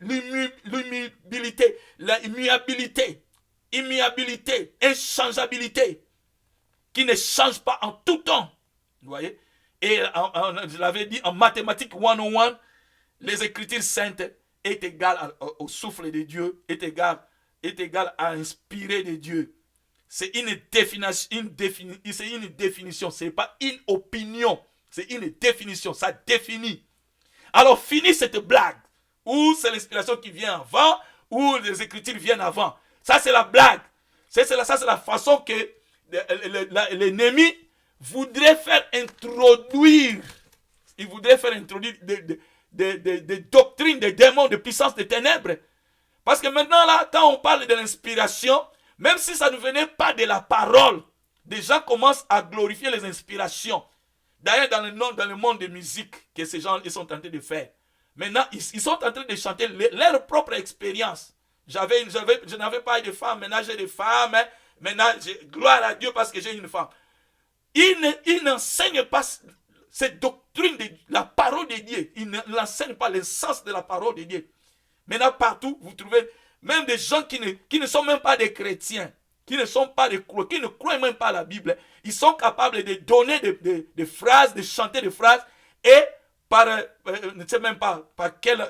l'immuabilité, la immuabilité, inchangeabilité, qui ne change pas en tout temps. Vous voyez? Et je l'avais dit en mathématiques 101, les Écritures saintes est égale au souffle de Dieu, est égale à inspirer de Dieu. C'est une définition, ce n'est pas une opinion, c'est une définition, ça définit. Alors finis cette blague, ou c'est l'inspiration qui vient avant, ou les Écritures viennent avant. Ça c'est la blague, ça c'est la façon que l'ennemi voudrait faire introduire, il voudrait faire introduire des doctrines, des démons, des puissances des ténèbres. Parce que maintenant là, quand on parle de l'inspiration, même si ça ne venait pas de la parole, des gens commencent à glorifier les inspirations. D'ailleurs, dans le monde de musique que ces gens ils sont en train de faire, maintenant, ils sont en train de chanter leur propre expérience. Je n'avais pas de femme, maintenant j'ai des femmes, maintenant, gloire à Dieu parce que j'ai une femme. Ils n'enseignent pas cette doctrine de la parole de Dieu. Ils n'enseignent pas l'essence de la parole de Dieu. Maintenant, partout, vous trouvez même des gens qui ne sont même pas des chrétiens, qui ne croient même pas à la Bible. Ils sont capables de donner des phrases, de chanter des phrases, et par, ne sais même pas par quel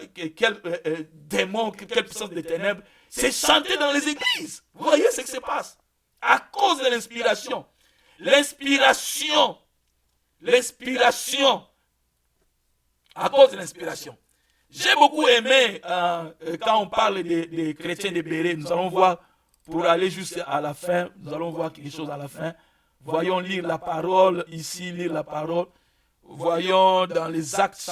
démon, quelle puissance des ténèbres, c'est chanté dans les églises. Vous voyez ce qui se passe à cause de l'inspiration. L'inspiration, à cause de l'inspiration. J'ai beaucoup aimé quand on parle des chrétiens de Béret. Nous allons voir, pour aller juste à la fin, nous allons voir quelque chose à la fin. Voyons lire la parole, ici lire la parole. Voyons dans les Actes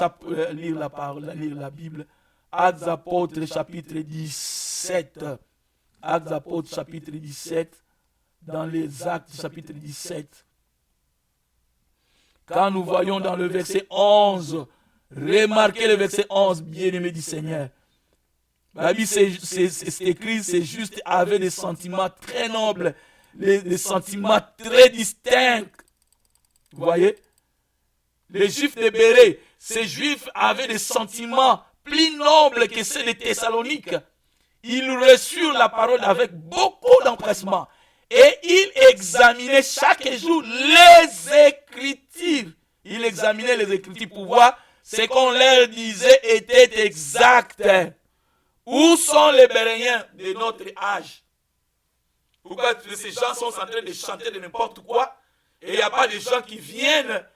lire la parole, lire la Bible. Actes apôtres chapitre 17. Actes apôtres chapitre 17. Dans les Actes chapitre 17. Quand nous voyons dans le verset 11, remarquez le verset 11, bien-aimé du Seigneur. La Bible, c'est écrit, c'est juste avec des sentiments très nobles, des sentiments très distincts. Vous voyez? Les Juifs de Béret, ces Juifs avaient des sentiments plus nobles que ceux de Thessalonique. Ils reçurent la parole avec beaucoup d'empressement. Et ils examinaient chaque jour les Écritures. Ils examinaient les Écritures pour voir ce qu'on leur disait était exact. Où sont les Béréens de notre âge? Pourquoi ces gens sont en train de chanter de n'importe quoi? Et il n'y a pas de gens qui viennent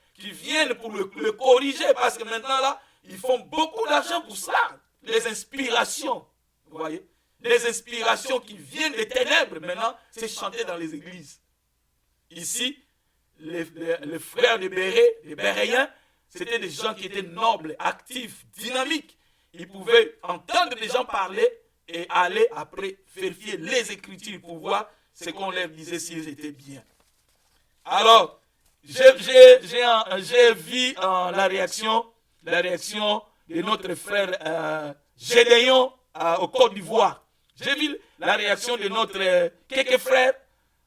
pour le corriger, parce que maintenant là, ils font beaucoup d'argent pour cela. Les inspirations, vous voyez? Les inspirations qui viennent des ténèbres, maintenant, c'est chanté dans les églises. Ici, les frères de Béret, les Béréens, c'était des gens qui étaient nobles, actifs, dynamiques. Ils pouvaient entendre les gens parler et aller après vérifier les Écritures pour voir ce qu'on leur disait s'ils étaient bien. Alors, j'ai vu la réaction de notre frère Gédéon au Côte d'Ivoire. J'ai vu la réaction de notre quelques frères.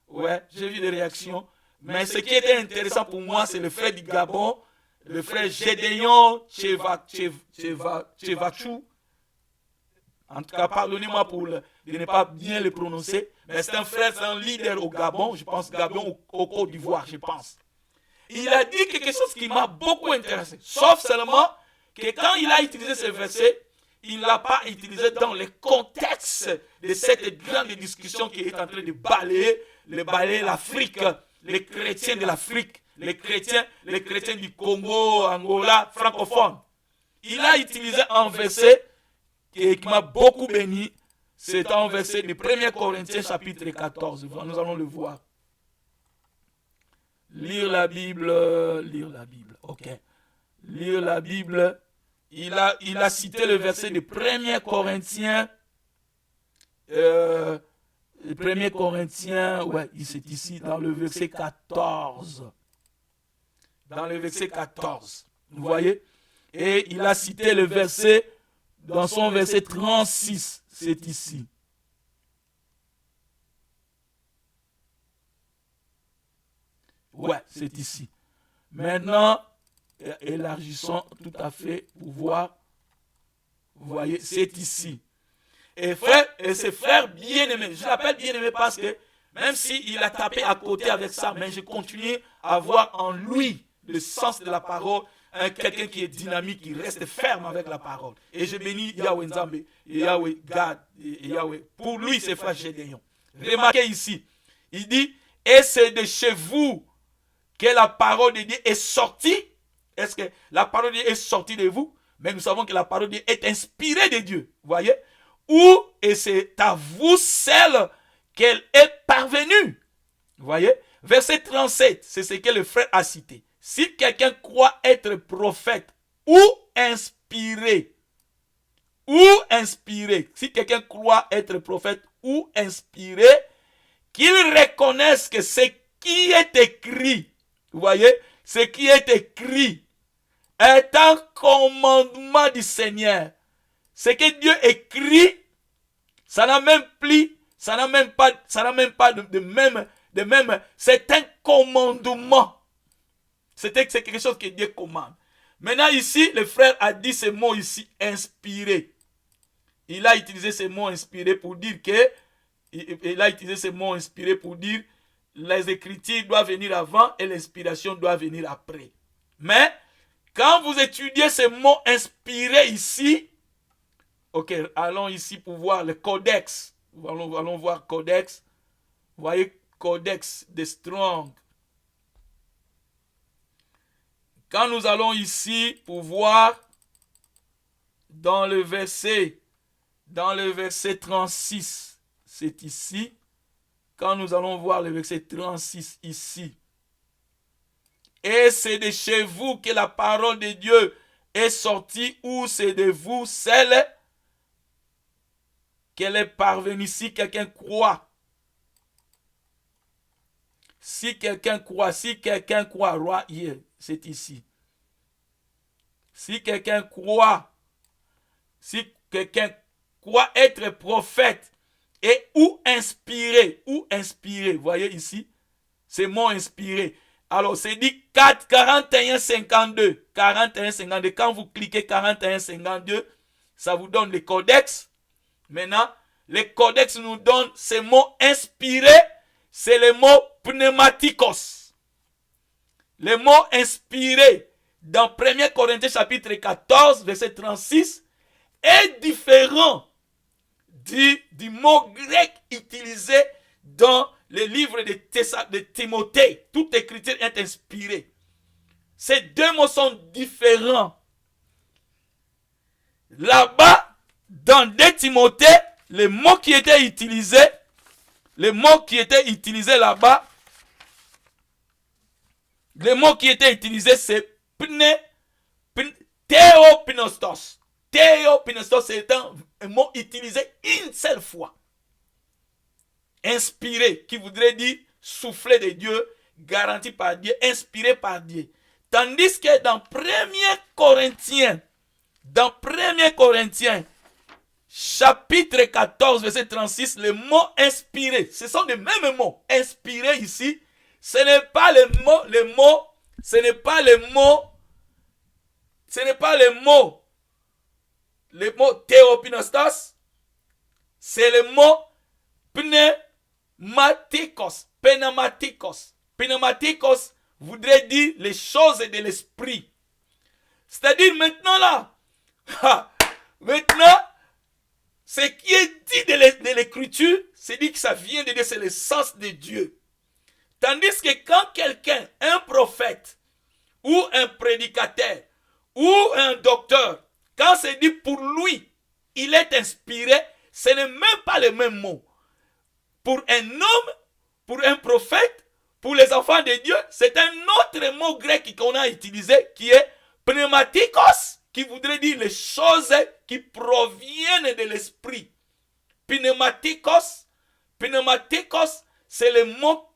Ouais, j'ai vu des réactions. Mais ce qui était intéressant pour moi, c'est le frère du Gabon, le frère Gédéon Chevachou. En tout cas, pardonnez-moi de ne pas bien le prononcer. Mais c'est un frère, c'est un leader au Gabon. Je pense Gabon au Côte d'Ivoire, je pense. Il a dit quelque chose qui m'a beaucoup intéressé. Sauf seulement que quand il a utilisé ce verset, il ne l'a pas utilisé dans le contexte de cette grande discussion qui est en train de balayer l'Afrique, les chrétiens de l'Afrique, les chrétiens du Congo, Angola, francophones. Il a utilisé un verset qui m'a beaucoup béni. C'est un verset de 1 Corinthiens chapitre 14. Nous allons le voir. Lire la Bible. Ok. Lire la Bible. Il a cité le verset de 1 Corinthiens. 1 Corinthiens, ouais, c'est ici dans le verset 14. Dans le verset 14. Vous voyez? Et il a cité le verset dans son verset 36. C'est ici. Ouais, c'est ici. Maintenant, élargissons tout à fait pour voir. Vous voyez, c'est ici. Et frère, et ses frères bien-aimés, je l'appelle bien-aimé parce que même s'il a tapé à côté avec ça, mais je continue à voir en lui le sens de la parole, quelqu'un qui est dynamique, qui reste ferme avec la parole. Et je bénis Yahweh Nzambe, Yahweh Gad, Yahweh. Pour lui, c'est frère Gédéon. Remarquez ici, il dit, et c'est de chez vous que la parole de Dieu est sortie. Est-ce que la parole de Dieu est sortie de vous? Mais nous savons que la parole de Dieu est inspirée de Dieu. Vous voyez? Ou, et c'est à vous seul qu'elle est parvenue. Vous voyez? Verset 37, c'est ce que le frère a cité. Si quelqu'un croit être prophète ou inspiré, si quelqu'un croit être prophète ou inspiré, qu'il reconnaisse que ce qui est écrit, vous voyez, ce qui est écrit est un commandement du Seigneur. Ce que Dieu écrit, ça n'a même pas de même, c'est un commandement. C'est quelque chose que Dieu commande. Maintenant ici, le frère a dit ce mot ici, inspiré. Il a utilisé ce mot inspiré pour dire que, les écritures doivent venir avant et l'inspiration doit venir après. Mais, quand vous étudiez ce mot inspiré ici, ok, allons ici pour voir le codex. Allons voir codex. Vous voyez, codex de Strong. Quand nous allons ici pour voir dans le verset 36, c'est ici. Quand nous allons voir le verset 36 ici. Et c'est de chez vous que la parole de Dieu est sortie, ou c'est de vous celle qu'elle est parvenue. Si quelqu'un croit, roi hier, c'est ici. Si quelqu'un croit être prophète et ou inspiré, vous voyez ici, c'est mot inspiré. Alors, c'est dit 41-52. Quand vous cliquez 41-52, ça vous donne les codex. Maintenant, les codex nous donnent ces mots inspirés. C'est le mot pneumatikos. Le mot inspiré dans 1 Corinthiens chapitre 14, verset 36, est différent du mot grec utilisé dans le livre de Timothée. Toute écriture est inspirée. Ces deux mots sont différents. Là-bas, dans 2 Timothée, le mot qui était utilisé là-bas, c'est théopinostos. Théopinostos, c'est un mot utilisé une seule fois. Inspiré, qui voudrait dire soufflé de Dieu, garanti par Dieu, inspiré par Dieu. Tandis que dans 1 Corinthiens, chapitre 14, verset 36, le mot inspiré, ce sont les mêmes mots. Inspiré ici, ce n'est pas le mot théopinostos, c'est le mot pneumatikos. Pneumatikos voudrait dire les choses de l'esprit. C'est-à-dire maintenant, ce qui est dit de l'écriture, c'est dit que ça vient de Dieu, c'est le sens de Dieu. Tandis que quand quelqu'un, un prophète, ou un prédicateur, ou un docteur, quand c'est dit pour lui, il est inspiré, ce n'est même pas le même mot. Pour un homme, pour un prophète, pour les enfants de Dieu, c'est un autre mot grec qu'on a utilisé qui est pneumatikos, qui voudrait dire les choses qui proviennent de l'esprit. Pneumatikos, c'est le mot,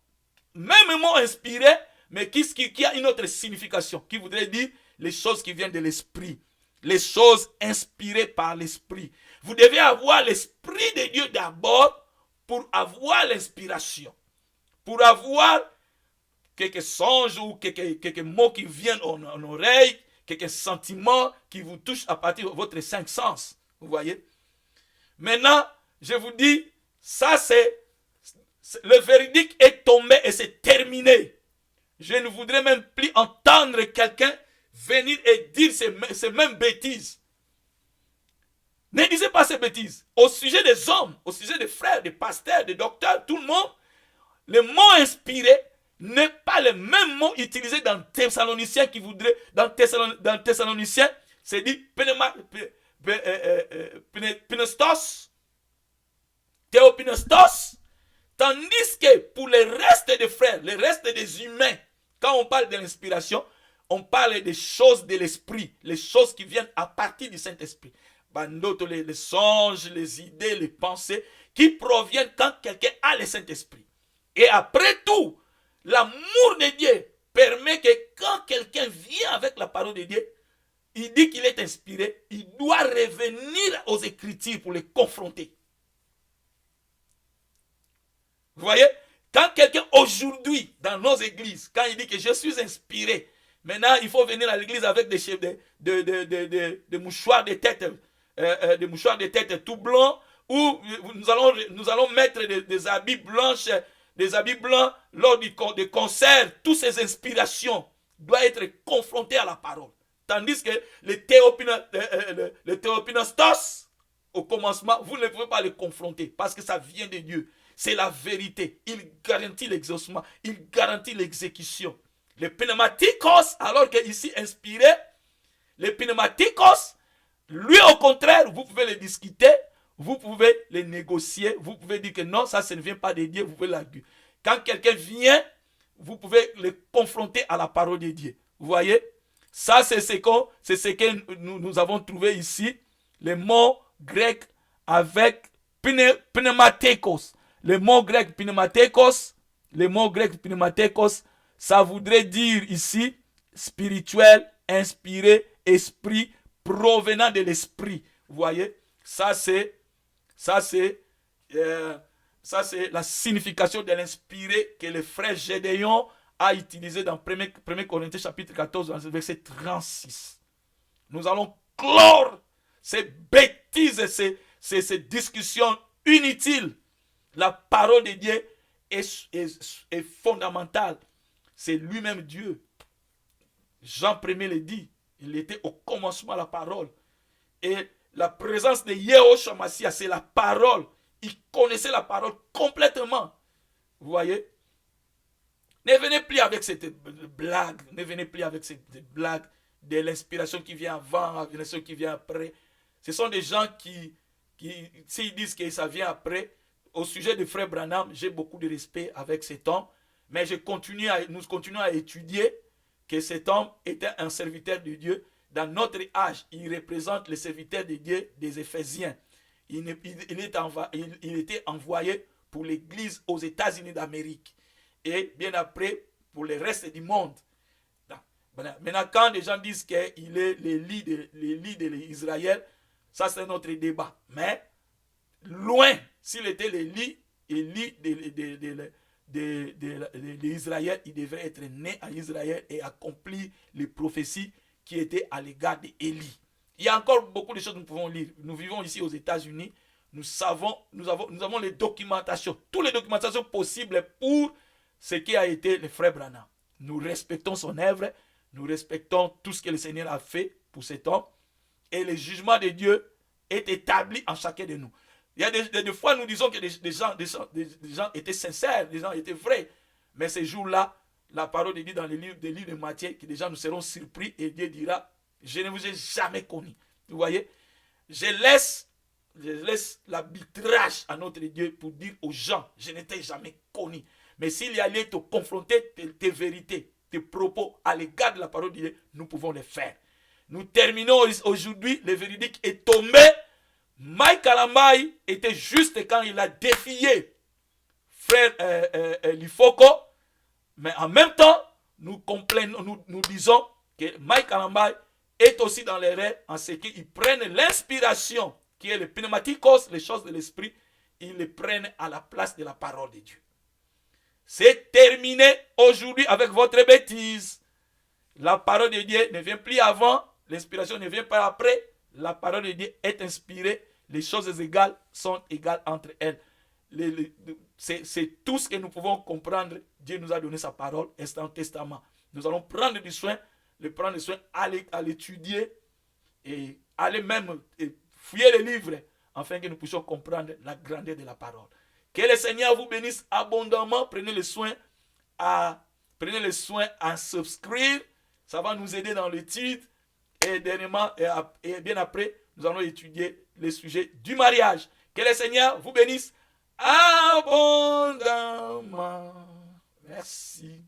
même mot inspiré, mais qui a une autre signification, qui voudrait dire les choses qui viennent de l'esprit, les choses inspirées par l'esprit. Vous devez avoir l'esprit de Dieu d'abord pour avoir l'inspiration, pour avoir quelques songes ou quelques mots qui viennent en oreille, quelques sentiments qui vous touchent à partir de votre cinq sens. Vous voyez? Maintenant, je vous dis, ça le verdict est tombé et c'est terminé. Je ne voudrais même plus entendre quelqu'un venir et dire ces mêmes bêtises. Ne disez pas ces bêtises. Au sujet des hommes, au sujet des frères, des pasteurs, des docteurs, tout le monde, le mot inspiré n'est pas le même mot utilisé dans Thessaloniciens qui voudrait, dans Thessaloniciens, c'est dit Pneustos, Théopinestos, tandis que pour le reste des frères, le reste des humains, quand on parle de l'inspiration, on parle des choses de l'esprit, les choses qui viennent à partir du Saint-Esprit. D'autres, les songes, les idées, les pensées qui proviennent quand quelqu'un a le Saint-Esprit. Et après tout, l'amour de Dieu permet que quand quelqu'un vient avec la parole de Dieu, il dit qu'il est inspiré, il doit revenir aux Écritures pour les confronter. Vous voyez? Quand quelqu'un aujourd'hui, dans nos églises, quand il dit que je suis inspiré, maintenant il faut venir à l'église avec des mouchoirs de tête, des mouchoirs de tête tout blancs, où nous allons mettre des habits blancs, lors des concerts. Toutes ces inspirations doivent être confrontées à la parole. Tandis que les théopinestos, au commencement, vous ne pouvez pas les confronter parce que ça vient de Dieu. C'est la vérité. Il garantit l'exaucement. Il garantit l'exécution. Les pneumatikos, alors qu'ici inspiré, les pneumatikos, lui au contraire, vous pouvez les discuter, vous pouvez les négocier, vous pouvez dire que non, ça ne vient pas de Dieu, vous pouvez l'arguer. Quand quelqu'un vient, vous pouvez le confronter à la parole de Dieu. Vous voyez? Ça, c'est ce que nous avons trouvé ici, les mots grecs avec pneumatikos. Le mot grec pneumatikos, ça voudrait dire ici spirituel, inspiré, esprit, provenant de l'esprit. Vous voyez, ça c'est la signification de l'inspiré que le frère Gédéon a utilisé dans 1 Corinthiens chapitre 14, verset 36. Nous allons clore ces bêtises, ces discussions inutiles. La parole de Dieu est fondamentale. C'est lui-même Dieu. Jean 1er le dit. Il était au commencement la parole. Et la présence de Yehoshua Mashiach, c'est la parole. Il connaissait la parole complètement. Vous voyez? Ne venez plus avec cette blague. Ne venez plus avec cette blague de l'inspiration qui vient avant, l'inspiration qui vient après. Ce sont des gens qui s'ils disent que ça vient après. Au sujet de frère Branham, j'ai beaucoup de respect avec cet homme, mais nous continuons à étudier que cet homme était un serviteur de Dieu. Dans notre âge, il représente le serviteur de Dieu des Éphésiens. Il était envoyé pour l'église aux États-Unis d'Amérique et bien après pour le reste du monde. Maintenant, quand les gens disent qu'il est l'Élie de l'Israël, ça c'est notre débat. Mais loin, s'il était l'Élie d'Israël, il devrait être né à Israël et accomplir les prophéties qui étaient à l'égard d'Élie. Il y a encore beaucoup de choses que nous pouvons lire. Nous vivons ici aux États-Unis. Nous avons les documentations, toutes les documentations possibles pour ce qui a été le frère Branham. Nous respectons son œuvre, nous respectons tout ce que le Seigneur a fait pour cet homme. Et le jugement de Dieu est établi en chacun de nous. Il y a des fois, nous disons que des gens étaient sincères, des gens étaient vrais. Mais ces jours-là, la parole de Dieu dans les livres de Matthieu, que des gens nous seront surpris et Dieu dira, je ne vous ai jamais connu. Vous voyez, je laisse l'arbitrage à notre Dieu pour dire aux gens, je ne t'ai jamais connu. Mais s'il y allait te confronter tes vérités, tes propos à l'égard de la parole de Dieu, nous pouvons le faire. Nous terminons aujourd'hui, le véridique est tombé. Mike Kalambai était juste quand il a défié frère Lifoko, mais en même temps, nous disons que Mike Kalambai est aussi dans l'erreur en ce qu'ils prennent l'inspiration qui est le pneumatikos, les choses de l'esprit, ils les prennent à la place de la parole de Dieu. c'est terminé aujourd'hui avec votre bêtise. La parole de Dieu ne vient plus avant, l'inspiration ne vient pas après. La parole de Dieu est inspirée, les choses égales sont égales entre elles. C'est tout ce que nous pouvons comprendre. Dieu nous a donné sa parole, c'est un testament. Nous allons prendre du soin, prendre soin à l'étudier et aller même fouiller les livres afin que nous puissions comprendre la grandeur de la parole. Que le Seigneur vous bénisse abondamment. Prenez le soin à souscrire. Ça va nous aider dans l'étude. Et dernièrement, et bien après, nous allons étudier le sujet du mariage. Que le Seigneur vous bénisse abondamment. Merci.